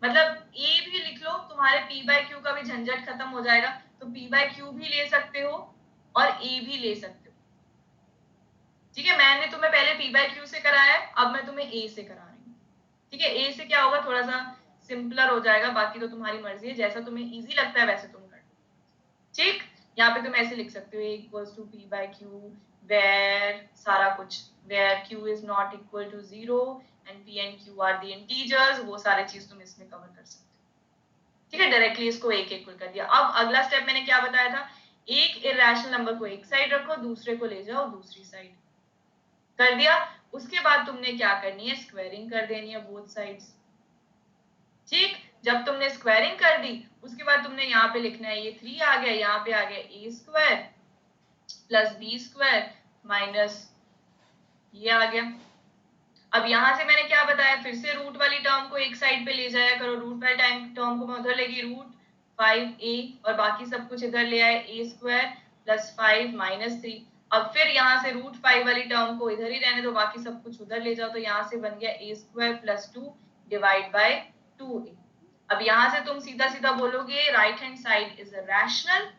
मतलब a भी लिख लो, तुम्हारे p बाय q का भी झंझट खत्म हो जाएगा। तो p बाय q भी ले सकते हो और a भी ले सकते हो। ठीक है, मैंने तुम्हें पहले p बाय q से कराया है, अब मैं तुम्हें a से करा रही हूँ। ठीक है, a से क्या होगा, थोड़ा सा सिंपलर हो जाएगा, बाकी तो तुम्हारी मर्जी है, जैसा तुम्हें इजी लगता है वैसे तुम कर। ठीक, यहाँ पे तुम ऐसे लिख सकते हो a equals to p by q where सारा कुछ where q is not equal to 0 and p and q are the integers, वो सारे चीज तुम इसमें कवर कर सकते हो। ठीक है, डायरेक्टली इसको एक इक्वल कर दिया। अब अगला स्टेप मैंने क्या बताया था, एक इरेशनल नंबर को एक साइड रखो, दूसरे को ले जाओ दूसरी साइड, कर दिया। उसके बाद तुमने क्या करनी है, स्क्वायरिंग कर देनी है बोथ साइड्स। ठीक, जब तुमने स्क्वायरिंग कर दी उसके बाद तुमने यहाँ पे लिखना है, ये 3 आ गया, यहाँ पे आ गया a square plus b square minus ये आ गया। अब यहां से मैंने क्या बताया, फिर से रूट वाली टर्म को एक साइड पे ले जाया करो, रूट वाली टर्म को मैं उधर लेगी, रूट 5a और बाकी सब कुछ इधर ले आए, a स्क्वायर प्लस 5 माइनस 3। अब फिर यहाँ से रूट 5 वाली टर्म को इधर ही रहने दो, बाकी सब कुछ उधर ले जाओ, तो यहाँ से बन गया a square plus 2 divide by 2a। अब यहाँ से तुम सीधा सीधा बोलोगे right hand side is rational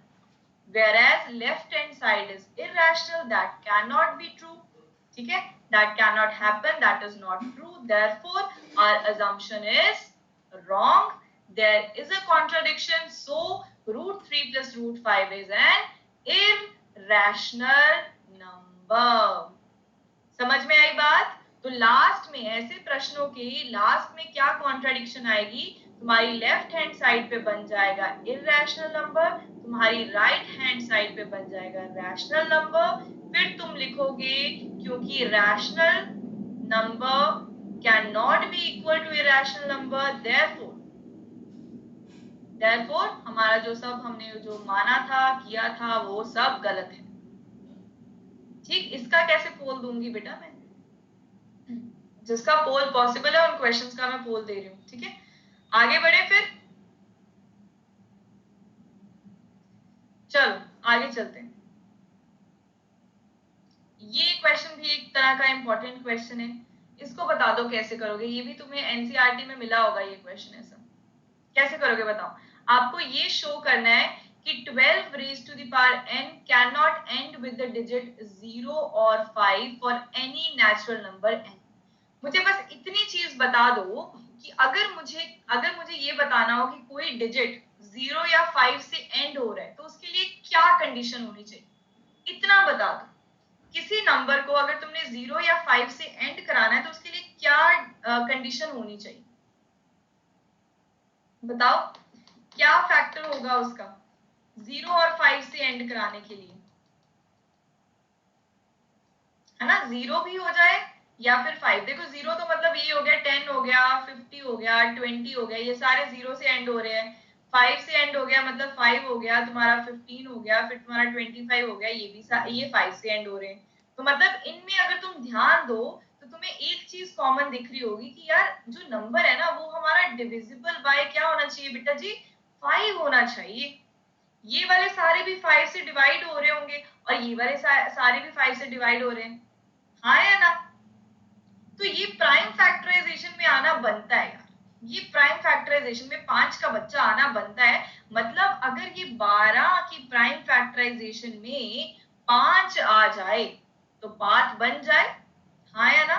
whereas left hand side is irrational, that cannot be true, ठीक है, that cannot happen, that is not true, therefore our assumption is wrong, there is a contradiction, so root 3 plus root 5 is an irrational number। समझ में आई बात? तो लास्ट में ऐसे प्रश्नों के लास्ट में क्या कॉन्ट्राडिक्शन आएगी, तुम्हारी लेफ्ट हैंड साइड पे बन जाएगा इररेशनल नंबर, तुम्हारी राइट हैंड साइड पे बन जाएगा रैशनल नंबर। फिर तुम लिखोगे क्योंकि rational number can not be equal to irrational number, therefore हमारा जो सब हमने जो माना था किया था वो सब गलत है। ठीक, इसका कैसे पोल दूंगी बेटा मैं, जिसका पोल पॉसिबल है उन क्वेश्चंस का मैं पोल दे रही हूँ। ठीक है, आगे बढ़े फिर, चलो आगे चलते हैं। ये क्वेश्चन भी एक तरह का इंपॉर्टेंट क्वेश्चन है, इसको बता दो कैसे करोगे, ये भी तुम्हें एनसीईआरटी में मिला होगा ये क्वेश्चन। ऐसा कैसे करोगे बताओ, आपको ये शो करना है कि 12 raised to the power n cannot end with the digit 0 or 5 for any natural number n। मुझे बस इतनी चीज बता दो कि अगर मुझे ये बताना हो कि कोई डिजिट 0 या 5 से एंड हो रहा है तो उसके लिए क्या कंडीशन होनी चाहिए, इतना बता दो। किसी नंबर को अगर तुमने 0 या 5 से एंड कराना है तो उसके लिए क्या कंडीशन होनी चाहिए, बताओ क्या फैक्टर होगा उसका 0 और 5 से एंड कराने के लिए, है ना, 0 भी हो जाए या फिर 5। देखो 0 तो मतलब ये हो गया 10 हो गया 50 हो गया 20 हो गया, ये सारे 0 से एंड हो रहे हैं। 5 से एंड हो गया मतलब 5 हो गया तुम्हारा, 15 हो गया, फिर तुम्हारा 25 हो गया, ये 5 से एंड हो रहे हैं। तो मतलब इनमें अगर तुम ध्यान दो तो तुम्हें एक चीज कॉमन दिख रही होगी कि यार जो नंबर है ना वो हमारा डिविजिबल बाय क्या होना चाहिए बेटा जी, 5 होना चाहिए। ये वाले सारे भी 5 से डिवाइड हो रहे होंगे और ये वाले सारे भी 5 से डिवाइड हो रहे हैं, हाँ या ना। तो ये प्राइम फैक्टराइजेशन में आना बनता है यार, ये प्राइम फैक्टराइजेशन में 5 का बच्चा आना बनता है। मतलब अगर ये 12 की प्राइम फैक्टराइजेशन में 5 आ जाए तो बात बन जाए, हाँ या ना।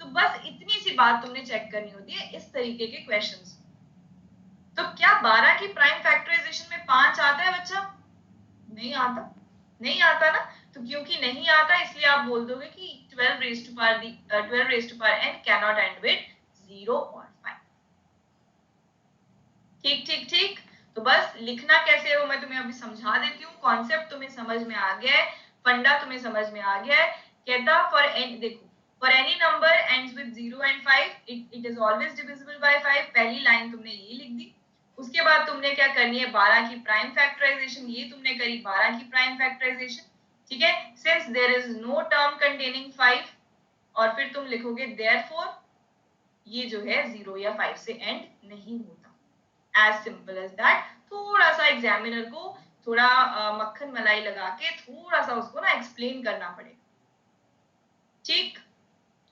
तो बस इतनी सी बात तुमने चेक करनी होती है इस तरीके के क्वेश्चंस। तो क्या 12 की प्राइम फैक्टराइजेशन में 5 आता है बच्चा, नहीं आता, नहीं आता ना। तो क्योंकि नहीं आता इसलिए आप बोल दोगे कि 12 raised to power n cannot end with 0 or 5। ठीक ठीक ठीक, तो बस लिखना कैसे है वो मैं तुम्हें अभी समझा देती हूँ। कॉन्सेप्ट तुम्हें समझ में आ गया है, फंडा तुम्हें समझ में आ गया है। कहता फॉर एनी, देखो for any number ends with 0 and 5 it is always divisible by 5, पहली लाइन तुमने ये लिख दी। उसके बाद तुमने क्या करनी है, 12 की प्राइम फैक्टराइजेशन, ये तुमने करी 12 की प्राइम फैक्टराइजेशन। ठीक है, since there is no term containing 5, और फिर तुम लिखोगे देयरफॉर ये जो है 0 या 5 से एंड नहीं होता, एज सिंपल एज दैट। थोड़ा सा एग्जामिनर को थोड़ा मक्खन मलाई लगा के थोड़ा सा उसको ना एक्सप्लेन करना पड़ेगा। ठीक,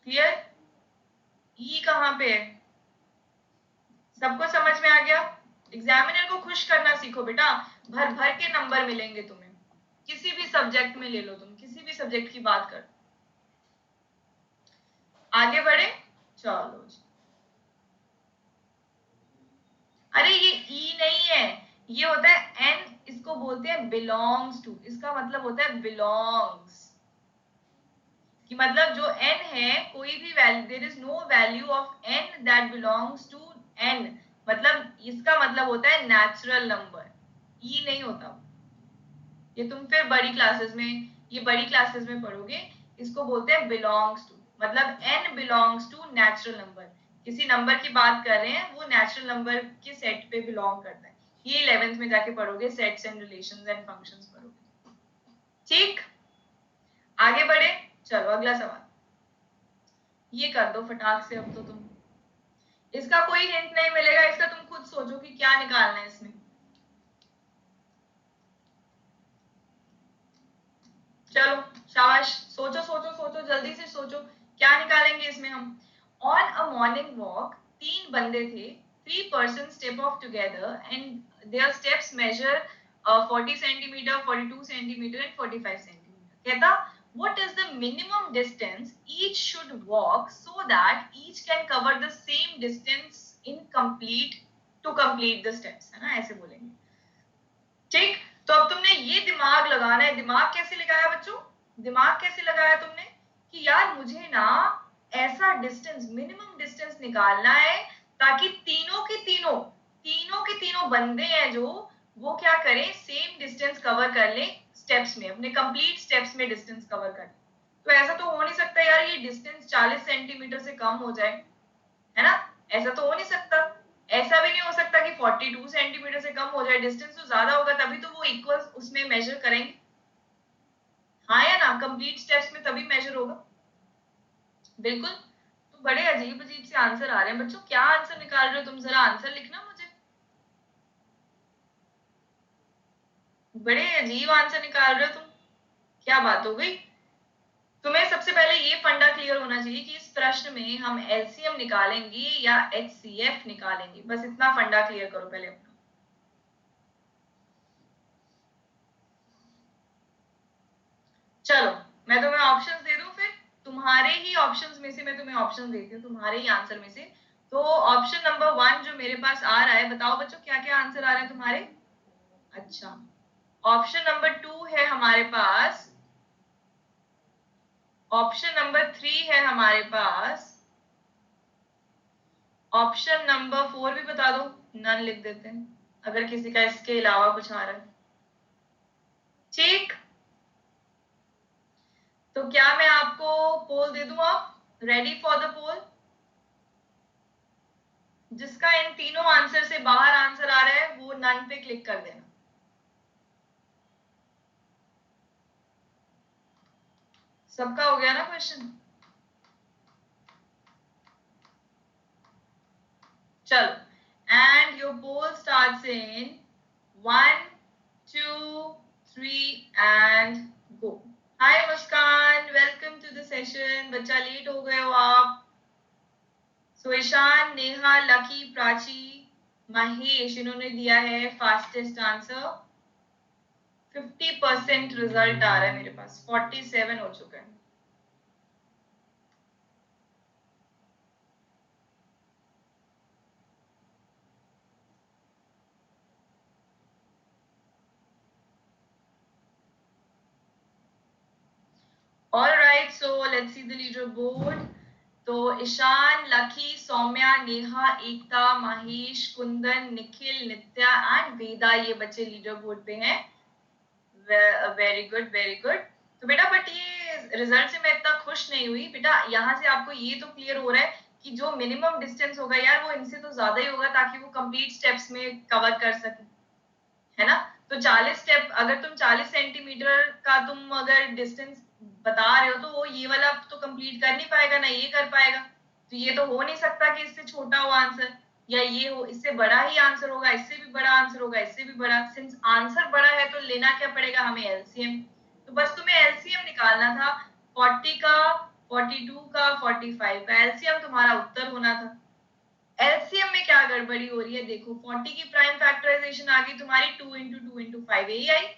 क्लियर, ई कहां पे है, सबको समझ में आ गया। एग्जामिनर को खुश करना सीखो बेटा, भर भर के नंबर मिलेंगे तुम्हें, किसी भी सब्जेक्ट में ले लो, तुम किसी भी सब्जेक्ट की बात कर। आगे बढ़े, चलो जी। अरे ये ई नहीं है, ये होता है एन, इसको इसको बोलते हैं बिलोंग्स टू। इसका मतलब होता है बिलोंग्स, कि मतलब जो n है, कोई भी value, there is no value of n that belongs to n, मतलब इसका मतलब होता है नेचुरल नंबर, ई नहीं होता। ये तुम फिर बड़ी क्लासेस में, ये बड़ी क्लासेस में पढ़ोगे। इसको बोलते हैं बिलोंग्स टू, मतलब n belongs to natural number. किसी नंबर की बात कर रहे हैं, वो नेचुरल नंबर के सेट पे बिलोंग करता है। ये 11th में जाके पढ़ोगे, sets and relations and functions पढ़ोगे। ठीक, आगे बढ़े। चलो अगला सवाल, ये कर दो फटाक से अब तो तुम। इसका कोई हिंट नहीं मिलेगा, इसका तुम खुद सोचो कि क्या निकालना है इसमें। चलो शाबाश, सोचो सोचो सोचो, जल्दी से सोचो क्या निकालेंगे इसमें हम। ऑन अ मॉर्निंग वॉक, 3 बंदे थे, 3 person step off together and their steps measure 40 centimeter, 42 centimeter and 45 centimeter. कहता what is the minimum distance each should walk so that each can cover the same distance in complete to complete the steps, है ना, ऐसे बोलेंगे। ठीक, तो अब तुमने ये दिमाग लगाना है। दिमाग कैसे लगाया बच्चों, दिमाग कैसे लगाया तुमने कि यार मुझे ना ऐसा डिस्टेंस, मिनिमम डिस्टेंस निकालना है ताकि तीनों के तीनों बंदे हैं जो, वो क्या करें, सेम डिस्टेंस कवर कर ले स्टेप्स में, अपने कंप्लीट स्टेप्स में डिस्टेंस कवर कर ले। तो ऐसा तो हो नहीं सकता यार ये डिस्टेंस 40 सेंटीमीटर से कम हो जाए, है ना, ऐसा तो हो नहीं सकता। ऐसा भी नहीं हो सकता कि 42 सेंटीमीटर से कम हो जाए, डिस्टेंस तो ज्यादा होगा, तभी तो वो इक्वल उसमें मेजर करेंगे, हाँ या ना, कंप्लीट स्टेप्स में तभी मेजर होगा। बिल्कुल। तो बड़े अजीब अजीब से आंसर आ रहे हैं बच्चों, क्या आंसर निकाल रहे हो तुम, जरा आंसर लिखना मुझे। बड़े अजीब आंसर निकाल रहे हो तुम, क्या बात हो गई। तुम्हें सबसे पहले ये फंडा क्लियर होना चाहिए कि इस प्रश्न में हम एलसीएम निकालेंगे या एचसीएफ निकालेंगे, बस इतना फंडा क्लियर करो पहले अपना। चलो मैं तुम्हें ऑप्शंस दे दूं फिर, तुम्हारे ही ऑप्शंस में से मैं तुम्हें ऑप्शंस देती हूँ, तुम्हारे ही आंसर में से। तो ऑप्शन नंबर 1 जो मेरे पास आ रहा है, बताओ बच्चों क्या क्या आंसर आ रहे हैं तुम्हारे। अच्छा, ऑप्शन नंबर 2 है हमारे पास, ऑप्शन नंबर 3 है हमारे पास, ऑप्शन नंबर 4 भी बता दो, नन लिख देते हैं अगर किसी का इसके अलावा कुछ आ रहा है। ठीक, तो क्या मैं आपको पोल दे दूं, आप रेडी फॉर द पोल। जिसका इन तीनों आंसर से बाहर आंसर आ रहा है वो नन पे क्लिक कर देना। सबका हो गया ना क्वेश्चन। चलो, and your poll starts in 1 2 3 and go. Hi Muskan, welcome to the session. बच्चा लेट हो गए हो आप। सो ईशान, नेहा, लकी, प्राची, महेश, इन्होंने दिया है फास्टेस्ट आंसर। 50% रिजल्ट आ रहा है मेरे पास, 47 हो चुका है। All right, so let's see the leaderboard. तो ईशान, लकी, सौम्या, नेहा, एकता, महेश, कुंदन, निखिल, नित्या एंड वेदा, ये बच्चे लीडर बोर्ड पे हैं। Very good very good. तो बेटा बट ये रिजल्ट से मैं इतना खुश नहीं हुई बेटा। यहाँ से आपको ये तो क्लियर हो रहा है कि जो मिनिमम डिस्टेंस होगा यार वो इनसे तो ज्यादा ही होगा, ताकि वो कंप्लीट स्टेप्स में कवर कर सके, है ना। तो 40 स्टेप, अगर तुम 40 सेंटीमीटर का तुम अगर डिस्टेंस बता रहे हो तो वो ये वाला तो कंप्लीट कर नहीं पाएगा, ना ये कर पाएगा। तो ये तो हो नहीं सकता कि इससे छोटा हो आंसर, या ये हो इससे बड़ा ही आंसर होगा, इससे भी बड़ा आंसर होगा, इससे भी बड़ा। सिंस आंसर बड़ा है तो लेना क्या पड़ेगा हमें, एलसीएम। तो बस तुम्हें एलसीएम निकालना था, 40 का, 42 का, 45 का एलसीएम तुम्हारा उत्तर होना था। एलसीएम में क्या गड़बड़ी हो रही है, देखो 40 की प्राइम फैक्टराइजेशन आ गई तुम्हारी 2 इंटू 2 इंटू 5, यही आई,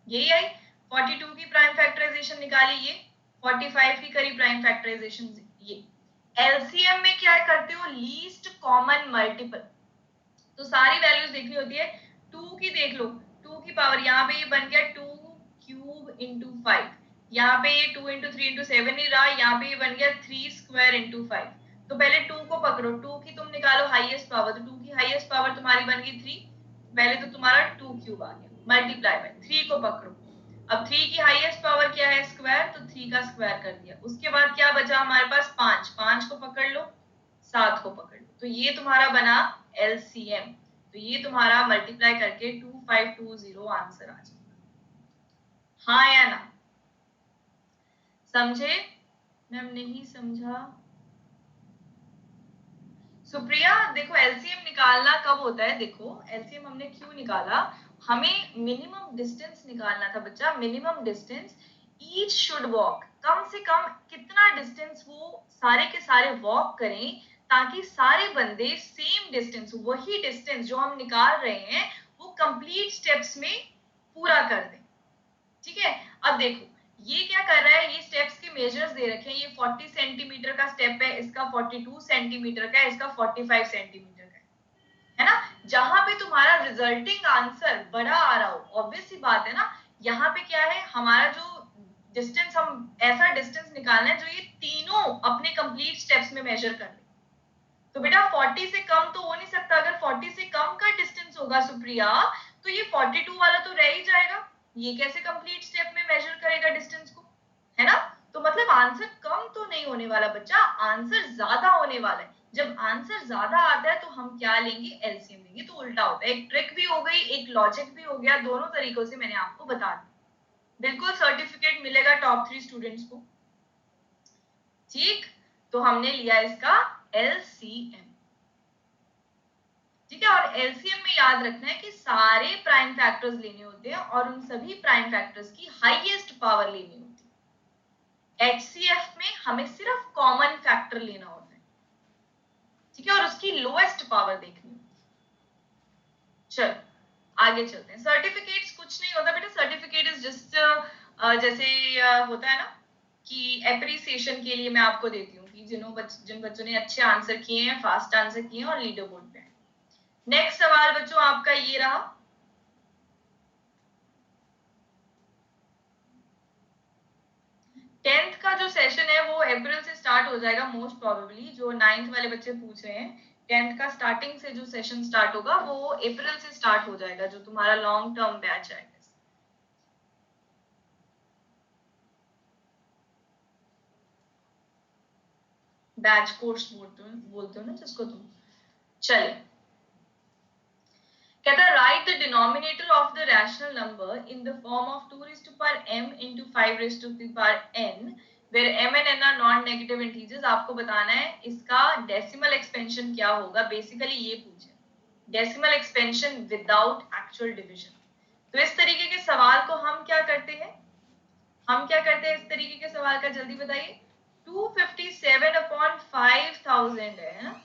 यही आई। 42 की प्राइम फैक्टराइजेशन निकाली ये, 45 की करी प्राइम फैक्टराइजेशन ये। एलसीएम में क्या करते हो, लीस्ट कॉमन मल्टीपल। तो सारी वैल्यूज देखनी होती है, 2 की देख लो, 2 की पावर यहाँ पे ये बन गया 2 क्यूब इंटू 5, यहाँ पे ये 2 इंटू 3 इंटू 7 ही रहा, यहाँ पे ये बन गया 3 स्क्वायर इंटू 5। तो पहले 2 को पकड़ो, 2 की तुम निकालो हाईएस्ट पावर, तो 2 की हाईएस्ट पावर तुम्हारी बन गई 3, पहले तो तुम्हारा 2 क्यूब आ गया मल्टीप्लाई बाय 3 को पकड़ो। अब 3 की हाईएस्ट पावर क्या है स्क्वायर, तो 3 का स्क्वायर कर दिया। उसके बाद क्या बचा हमारे पास 5, 5 को पकड़ लो, 7 को पकड़ लो, तो ये तुम्हारा बना एलसीएम। तो ये तुम्हारा मल्टीप्लाई करके 2520 आंसर आ जाएगा। हाँ या ना? समझे? मैम नहीं समझा। सुप्रिया देखो एलसीएम निकालना कब होता है, देखो एलसीएम हमने क्यों निकाला, हमें मिनिमम डिस्टेंस निकालना था बच्चा, minimum distance each should walk, कम से कम कितना डिस्टेंस वो सारे के सारे वॉक करें ताकि सारे बंदे सेम डिस्टेंस, वही डिस्टेंस जो हम निकाल रहे हैं वो कंप्लीट स्टेप्स में पूरा कर दें। ठीक है, अब देखो ये क्या कर रहा है, ये स्टेप्स के मेजर्स दे रखे हैं, ये 40 सेंटीमीटर का स्टेप है, इसका 42 सेंटीमीटर का है, इसका 45 सेंटीमीटर का है ना। जहां पे तुम्हारा रिजल्टिंग आंसर बड़ा आ रहा हो, ऑब्वियस सी बात है ना, यहाँ पे क्या है हमारा जो डिस्टेंस, हम ऐसा डिस्टेंस निकालना है जो ये तीनों अपने कंप्लीट स्टेप्स में मेजर कर ले। तो बेटा 40 से कम तो हो नहीं सकता, अगर 40 से कम का डिस्टेंस होगा सुप्रिया तो ये 42 वाला तो रह ही जाएगा, ये कैसे कंप्लीट स्टेप में मेजर करेगा डिस्टेंस को, है ना। तो मतलब आंसर कम तो नहीं होने वाला बच्चा, आंसर ज्यादा होने वाला है। जब आंसर ज्यादा आता है तो हम क्या लेंगे, एलसीएम लेंगे। तो उल्टा होता है, एक ट्रिक भी हो गई, एक लॉजिक भी हो गया, दोनों तरीकों से मैंने आपको बता दिया। बिल्कुल सर्टिफिकेट मिलेगा टॉप 3 स्टूडेंट्स को। ठीक, तो हमने लिया इसका एलसीएम। ठीक है, और एलसीएम में याद रखना है कि सारे प्राइम फैक्टर्स लेने होते हैं और उन सभी प्राइम फैक्टर्स की हाईएस्ट पावर लेनी होती है। एचसीएफ में हमें सिर्फ कॉमन फैक्टर लेना होता है, ठीक है, और उसकी लोएस्ट पावर देखनी होती है। चलो आगे चलते हैं। सर्टिफिकेट्स कुछ नहीं होता बेटा, सर्टिफिकेट इज जस्ट जैसे होता है ना कि एप्रिसिएशन के लिए मैं आपको देती हूँ कि जिन बच्चों ने अच्छे आंसर किए हैं, फास्ट आंसर किए हैं और लीडर बोर्ड पे। नेक्स्ट सवाल बच्चों आपका ये रहा, 10th का जो सेशन है वो अप्रैल से स्टार्ट हो जाएगा मोस्ट प्रोबेबली। जो 9th वाले बच्चे पूछ रहे हैं, 10th का स्टार्टिंग से जो सेशन स्टार्ट होगा वो अप्रैल से स्टार्ट हो जाएगा, जो तुम्हारा लॉन्ग टर्म बैच आएगा। बैच कोर्स बोलते हो ना जिसको तुम। चलिए, कहता है right the denominator of the rational number in the form of 2 raised to power m into 5 raised to the power n where m and n are non negative integers. आपको बताना है इसका डेसिमल एक्सपेंशन क्या होगा, बेसिकली ये पूछे decimal expansion without actual division. तो इस तरीके के सवाल को हम क्या करते हैं, हम क्या करते हैं इस तरीके के सवाल का, जल्दी बताइए। 257 अपॉन 5000 है ना,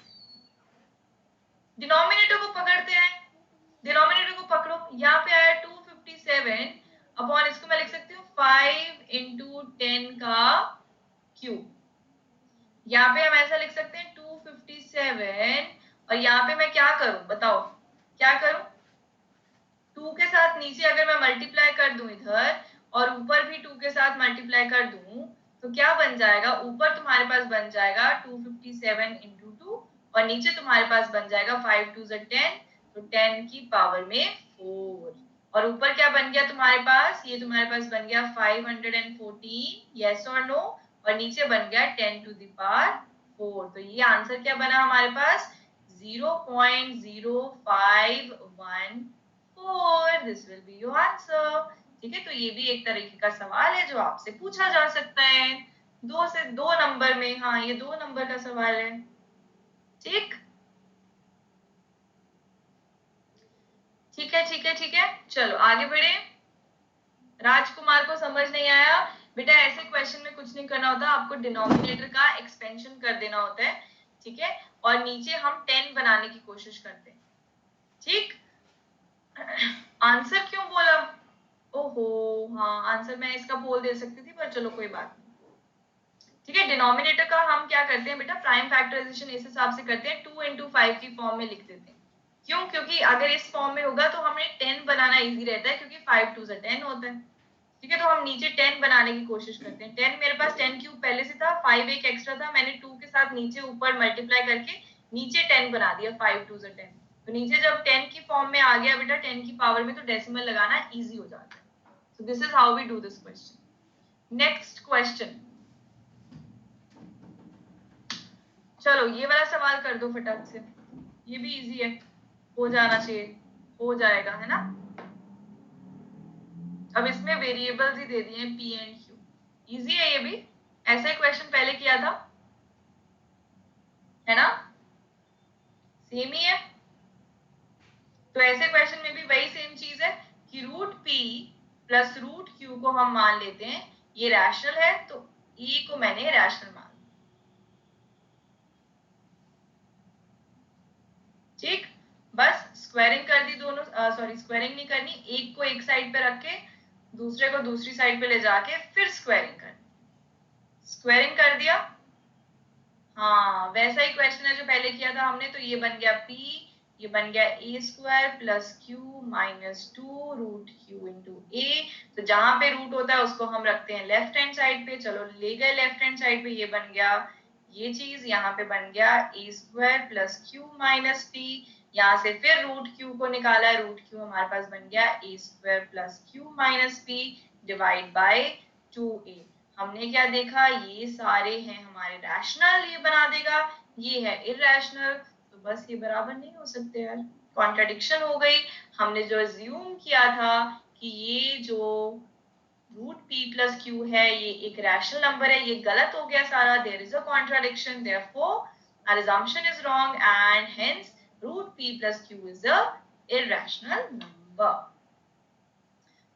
डिनोमिनेटर को पकड़ते हैं, डिनोमिनेटर को पकड़ो, यहाँ पे आया 257 अपॉन, इसको मैं लिख सकती हूँ 5 इंटू 10 का क्यूब। यहाँ पे हम ऐसा लिख सकते हैं 257, और यहाँ पे मैं क्या करूं बताओ, क्या करूं, 2 के साथ नीचे अगर मैं मल्टीप्लाई कर दूं इधर और ऊपर भी 2 के साथ मल्टीप्लाई कर दूं तो क्या बन जाएगा, ऊपर तुम्हारे पास बन जाएगा 257 इंटू 2 और नीचे तुम्हारे पास बन जाएगा 5 2 10, तो 10 की पावर में 4, और ऊपर क्या बन गया तुम्हारे पास, ये तुम्हारे पास बन गया 514, यस और नो, और नीचे बन गया 10 टू द पावर 4। तो ये आंसर क्या बना हमारे पास, 0.0514, this will be your answer. ठीक है, तो ये भी एक तरीके का सवाल है जो आपसे पूछा जा सकता है, 2 से 2 नंबर में। हाँ, ये 2 नंबर का सवाल है। ठीक, ठीक है, ठीक है, ठीक है, चलो आगे बढ़े। राजकुमार को समझ नहीं आया बेटा, ऐसे क्वेश्चन में कुछ नहीं करना होता, आपको डिनोमिनेटर का एक्सपेंशन कर देना होता है, ठीक है, और नीचे हम 10 बनाने की कोशिश करते हैं। ठीक, आंसर क्यों बोला, ओहो हाँ, आंसर मैं इसका बोल दे सकती थी पर चलो कोई बात नहीं। ठीक है, डिनोमिनेटर का हम क्या करते हैं बेटा, प्राइम फैक्टराइजेशन इस हिसाब से करते हैं, 2 into 5 की फॉर्म में लिख देते हैं। क्यों? क्योंकि अगर इस फॉर्म में होगा तो हमें 10 बनाना इजी रहता है, क्योंकि 5 2 10 होता है। ठीक है, तो हम नीचे 10 बनाने की कोशिश करते हैं। 10 मेरे पास 10 क्यूब पहले से था, 5 एक एक्स्ट्रा था, मैंने 2 के साथ नीचे ऊपर मल्टीप्लाई करके नीचे 10 बना दिया। 5 2 10। तो नीचे जब 10 की फॉर्म में आ गया बेटा 10 की पावर में, तो डेसिमल लगाना इजी हो जाता है। So this is how we do this question. Next question, चलो ये वाला सवाल कर दो फटाक से, ये भी इजी है, हो जाना चाहिए, हो जाएगा, है ना। अब इसमें वेरिएबल्स ही दे दिए हैं पी एंड क्यू, इजी है ये भी, ऐसा ही क्वेश्चन पहले किया था, है ना, सेम ही है। तो ऐसे क्वेश्चन में भी वही सेम चीज है कि root P plus root Q को हम मान लेते हैं ये रैशनल है, तो ई को मैंने रैशनल मान, ठीक। बस स्क्वायरिंग कर दी दोनों, सॉरी स्क्वायरिंग नहीं करनी, एक को एक साइड पे रख के दूसरे को दूसरी साइड पे ले जाके फिर स्क्वायरिंग करनी, स्क्वायरिंग कर दिया। हाँ वैसा ही क्वेश्चन है जो पहले किया था हमने, तो ये बन गया p, ये बन गया a square plus q minus 2 root q into a. तो जहां पे रूट होता है उसको हम रखते हैं लेफ्ट हैंड साइड पे, चलो ले गए लेफ्ट हैंड साइड पे, ये बन गया ये चीज, यहाँ पे बन गया a square plus q minus T, यहाँ से फिर रूट क्यू को निकाला है, रूट क्यू हमारे पास बन गया a square plus q minus P divide by 2a। हमने क्या देखा, ये सारे हैं हमारे रैशनल, ये बना देगा, ये है इरैशनल, तो बस ये बराबर नहीं हो सकते यार, कॉन्ट्रडिक्शन हो गई। हमने जो अज्यूम किया था कि ये जो रूट p प्लस क्यू है ये एक रैशनल नंबर है, ये गलत हो गया सारा, there is a contradiction, therefore our assumption is wrong and hence root p plus q is a irrational number।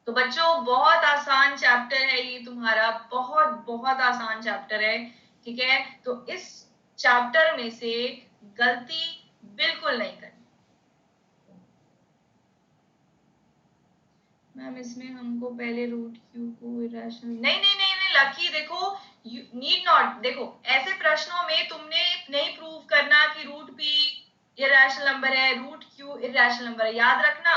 तो बच्चों बहुत आसान चैप्टर है ये तुम्हारा, बहुत बहुत आसान चैप्टर है, ठीक है। तो इस चैप्टर में से गलती बिल्कुल नहीं करनी। मैम इसमें हमको पहले रूट क्यू को इरेशनल, नहीं नहीं नहीं नहीं लकी, देखो यू नीड नॉट, देखो ऐसे प्रश्नों में तुमने नहीं प्रूव करना कि रूट पी इरेशनल नंबर है, रूट क्यू इरेशनल नंबर है, याद रखना।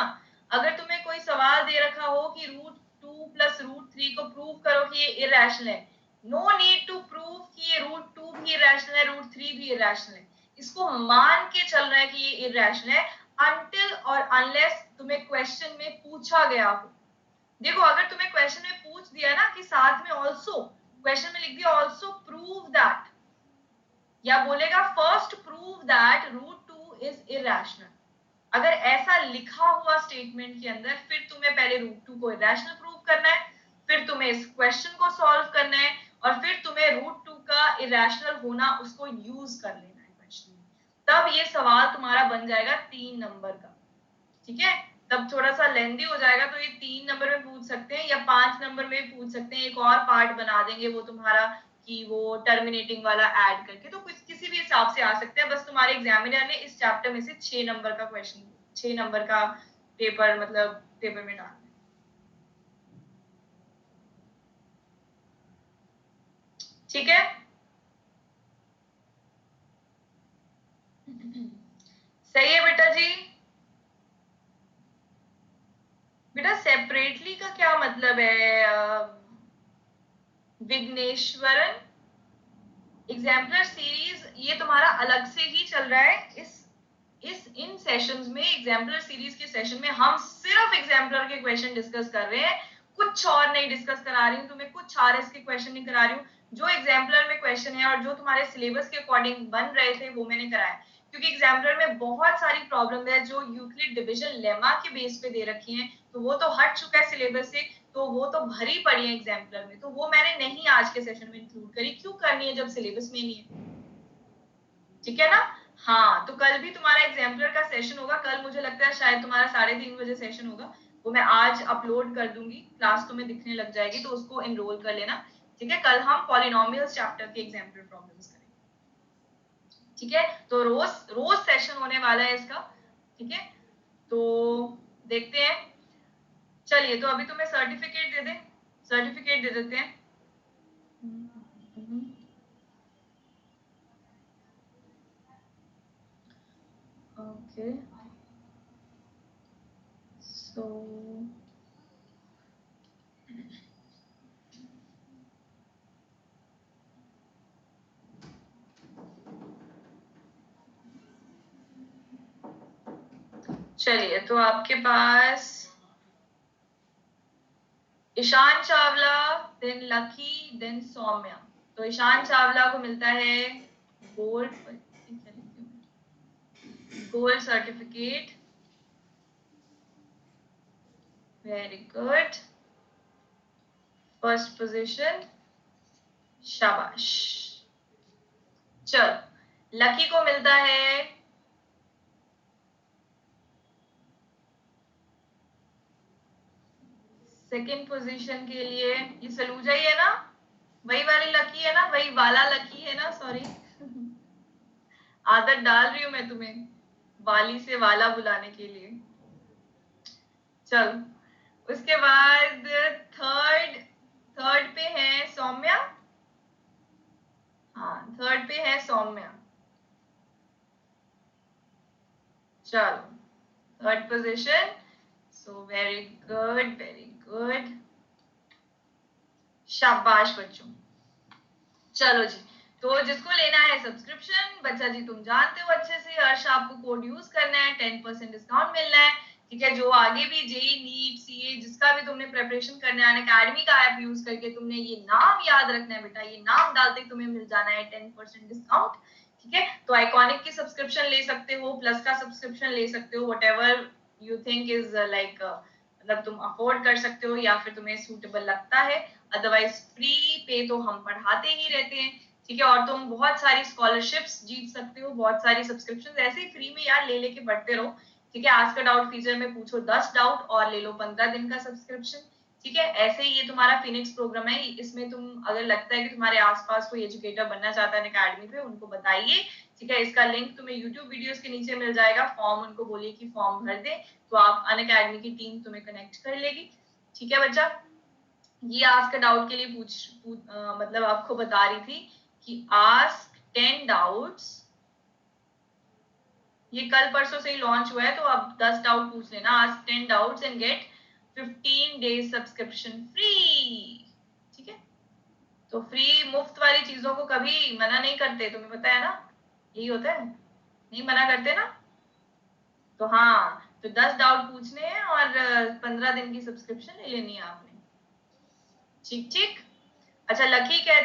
अगर तुम्हें कोई सवाल दे रखा हो कि रूट 2 प्लस रूट 3 को प्रूव करो कि ये इरेशनल है, नो नीड टू प्रूव कि ये रूट 2 भी इरेशनल है, रूट 3 भी इरेशनल है, इसको मान के चल रहा है कि ये इरेशनल है अनटिल और अनलेस तुम्हें क्वेश्चन में पूछा गया हो। देखो अगर तुम्हें क्वेश्चन में पूछ दिया ना कि साथ में ऑल्सो, क्वेश्चन में लिख दिया ऑल्सो प्रूव दैट, या बोलेगा first prove that root 2 is irrational, अगर ऐसा लिखा हुआ स्टेटमेंट के अंदर, फिर तुम्हें पहले रूट 2 को इरेशनल प्रूव करना है, फिर तुम्हें इस क्वेश्चन को सॉल्व करना है, और फिर तुम्हें रूट 2 का इरेशनल होना उसको यूज कर लेना है क्वेश्चन में, तब ये सवाल तुम्हारा बन जाएगा 3 नंबर का, ठीक है। तब थोड़ा सा लेंदी हो जाएगा, तो ये 3 नंबर में पूछ सकते हैं या 5 नंबर में पूछ सकते हैं, एक और पार्ट बना देंगे वो तुम्हारा कि वो टर्मिनेटिंग वाला ऐड करके, तो कुछ किसी भी हिसाब से आ सकते हैं, बस तुम्हारे एग्जामिनर ने इस चैप्टर में से 6 नंबर का क्वेश्चन, 6 नंबर का पेपर मतलब पेपर में डालना है, ठीक है। सही है बेटा जी। बेटा सेपरेटली का क्या मतलब है विघ्नेश्वरन? एग्जाम्पलर सीरीज ये तुम्हारा अलग से ही चल रहा है, इस इन सेशंस में, एग्जाम्पलर सीरीज के सेशन में हम सिर्फ एग्जाम्पलर के क्वेश्चन डिस्कस कर रहे हैं, कुछ और नहीं डिस्कस करा रही हूँ तुम्हें, कुछ आरएस के क्वेश्चन नहीं करा रही हूँ, जो एग्जाम्पलर में क्वेश्चन है और जो तुम्हारे सिलेबस के अकॉर्डिंग बन रहे थे वो मैंने कराया, क्योंकि एग्जाम्पलर में बहुत सारी प्रॉब्लम है जो यूक्लिड डिवीजन लेमा के बेस पे दे रखी है, तो वो तो हट चुका है सिलेबस से, तो वो तो भरी पड़ी है एग्जाम्पलर में, तो वो मैंने नहीं आज के सेशन में इंक्लूड करी, क्यों करनी है जब सिलेबस में नहीं है, ठीक है ना। हाँ तो कल भी तुम्हारा एग्जाम्पलर का सेशन होगा, कल मुझे लगता है शायद तुम्हारा 3:30 बजे सेशन होगा, वो मैं आज अपलोड कर दूंगी, क्लास तुम्हें दिखने लग जाएगी, तो उसको एनरोल कर लेना, ठीक है। कल हम पॉलिनोमियल्स चैप्टर के एग्जाम्पलर प्रॉब्लम्स करेंगे, ठीक है। तो रोज रोज सेशन होने वाला है इसका, ठीक है। तो देखते हैं, चलिए तो अभी तुम्हें सर्टिफिकेट दे दे, सर्टिफिकेट दे देते हैं। ओके So चलिए, तो आपके पास ईशान चावला, देन लकी, देन सौम्या। तो ईशान चावला को मिलता है gold certificate. Very good, first position, शाबाश। चलो, लकी को मिलता है सेकंड पोजीशन के लिए। ये सलूजा ही है ना, वही वाली लकी है ना, वही वाला लकी है ना, सॉरी आदत डाल रही हूं मैं तुम्हें वाली से वाला बुलाने के लिए। चलो, उसके बाद थर्ड थर्ड पे है सौम्या। हाँ, थर्ड पे है सौम्या। चलो, third position. So very good, very good, शाबाश बच्चों। चलो जी, तो जिसको लेना है सब्सक्रिप्शन, बच्चा जी तुम जानते हो अच्छे से, हर्ष आपको कोड यूज करना है, 10% डिस्काउंट मिलना है। ठीक है, जो आगे भी जेई नीट सीए जिसका भी तुमने प्रिपरेशन करना है, अकेडमी का ऐप यूज करके तुमने ये नाम याद रखना है बेटा, ये नाम डालते ही तुम्हें मिल जाना है 10% डिस्काउंट। ठीक है, तो आइकॉनिक की सब्सक्रिप्शन ले सकते हो, प्लस का सब्सक्रिप्शन ले सकते हो, whatever you think is like मतलब तुम अफोर्ड कर सकते हो या फिर तुम्हें सूटेबल लगता है। अदरवाइज फ्री पे तो हम पढ़ाते ही रहते हैं। ठीक है, और तुम बहुत सारी स्कॉलरशिप्स जीत सकते हो, बहुत सारी सब्सक्रिप्शन ऐसे ही फ्री में यार ले लेके बढ़ते रहो। ठीक है, आज का डाउट फीचर में पूछो 10 डाउट और ले लो 15 दिन का सब्सक्रिप्शन। ठीक है, ऐसे ही ये तुम्हारा फिनिक्स प्रोग्राम है, इसमें तुम अगर लगता है कि तुम्हारे आसपास कोई एजुकेटर बनना चाहता है अकेडमी पे, उनको बताइए। ठीक है, इसका लिंक तुम्हें यूट्यूब वीडियोस के नीचे मिल जाएगा, फॉर्म उनको बोलिए कि फॉर्म भर दे, तो आप अनअकैडमी की टीम तुम्हें कनेक्ट कर लेगी। ठीक है बच्चा, ये आस्क का डाउट के लिए मतलब आपको बता रही थी कि आस्क 10 डाउट्स, ये कल परसों से ही लॉन्च हुआ है, तो अब 10 डाउट पूछ लेना, ask 10 doubts and get 15 days subscription free. ठीक है, तो फ्री मुफ्त वाली चीजों को कभी मना नहीं करते, तुम्हें पता है ना, यही होता है, नहीं मना करते ना। तो हाँ, तो 10 डाउट पूछने हैं और 15 दिन की सब्सक्रिप्शन ले लेनी है आपने। ठीक ठीक। अच्छा, लकी कह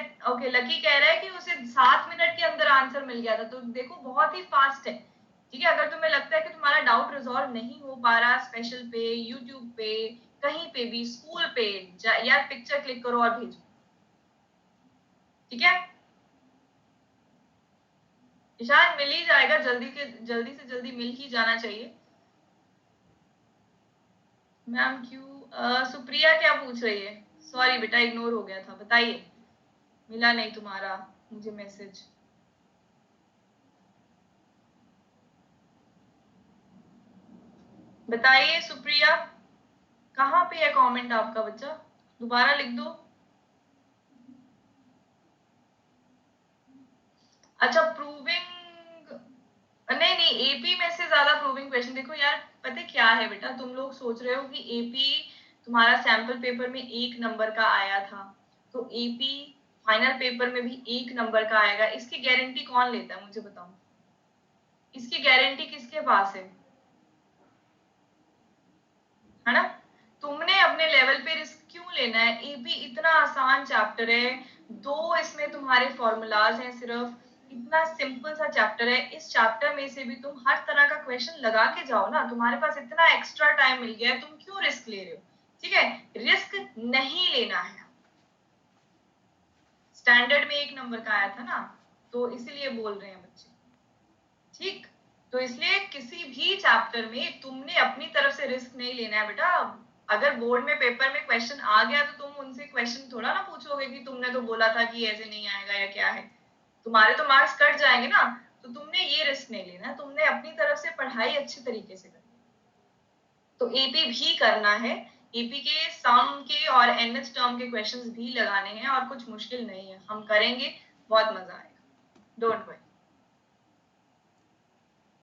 रहा है कि उसे 7 मिनट के अंदर आंसर मिल गया था, तो देखो बहुत ही फास्ट है। ठीक है, अगर तुम्हें लगता है कि तुम्हारा डाउट रिजॉल्व नहीं हो पा रहा, स्पेशल पे, यूट्यूब पे, कहीं पे भी, स्कूल पे, यार पिक्चर क्लिक करो और भेजो। ठीक है, शायद मिल ही जाएगा, जल्दी से जल्दी मिल ही जाना चाहिए। मैम क्यों, सुप्रिया क्या पूछ रही है? सॉरी बेटा, इग्नोर हो गया था, बताइए, मिला नहीं तुम्हारा मुझे मैसेज। बताइए सुप्रिया, कहाँ पे है कमेंट आपका बच्चा, दोबारा लिख दो। अच्छा, प्रूविंग, नहीं नहीं, एपी में से ज्यादा प्रूविंग क्वेश्चन, देखो यार पता क्या है बेटा, तुम लोग सोच रहे हो कि एपी तुम्हारा सैंपल पेपर में 1 नंबर का आया था, तो एपी फाइनल पेपर में भी 1 नंबर का आएगा, इसकी गारंटी कौन लेता है मुझे बताओ, इसकी गारंटी किसके पास है ना? तुमने अपने लेवल पे रिस्क क्यों लेना है? एपी इतना आसान चैप्टर है, 2 इसमें तुम्हारे फॉर्मूलाज हैं, सिर्फ इतना सिंपल सा चैप्टर है, इस चैप्टर में से भी तुम हर तरह का क्वेश्चन लगा के जाओ ना, तुम्हारे पास इतना एक्स्ट्रा टाइम मिल गया है, तुम क्यों रिस्क ले रहे हो? ठीक है, रिस्क नहीं लेना है। स्टैंडर्ड में 1 नंबर का आया था ना, तो इसीलिए बोल रहे हैं बच्चे। ठीक, तो इसलिए किसी भी चैप्टर में तुमने अपनी तरफ से रिस्क नहीं लेना है बेटा। अगर बोर्ड में पेपर में क्वेश्चन आ गया तो तुम उनसे क्वेश्चन थोड़ा ना पूछोगे कि तुमने तो बोला था कि ऐसे नहीं आएगा या क्या है, तुम्हारे तो मार्क्स कट जाएंगे ना। तो तुमने ये रिस्क नहीं लेना, तुमने अपनी तरफ से पढ़ाई अच्छे तरीके से करनी। तो एपी भी करना है, एपी के सम के और एनएच टर्म के क्वेश्चंस भी लगाने हैं, और कुछ मुश्किल नहीं है, हम करेंगे, बहुत मजा आएगा, डोंट वरी।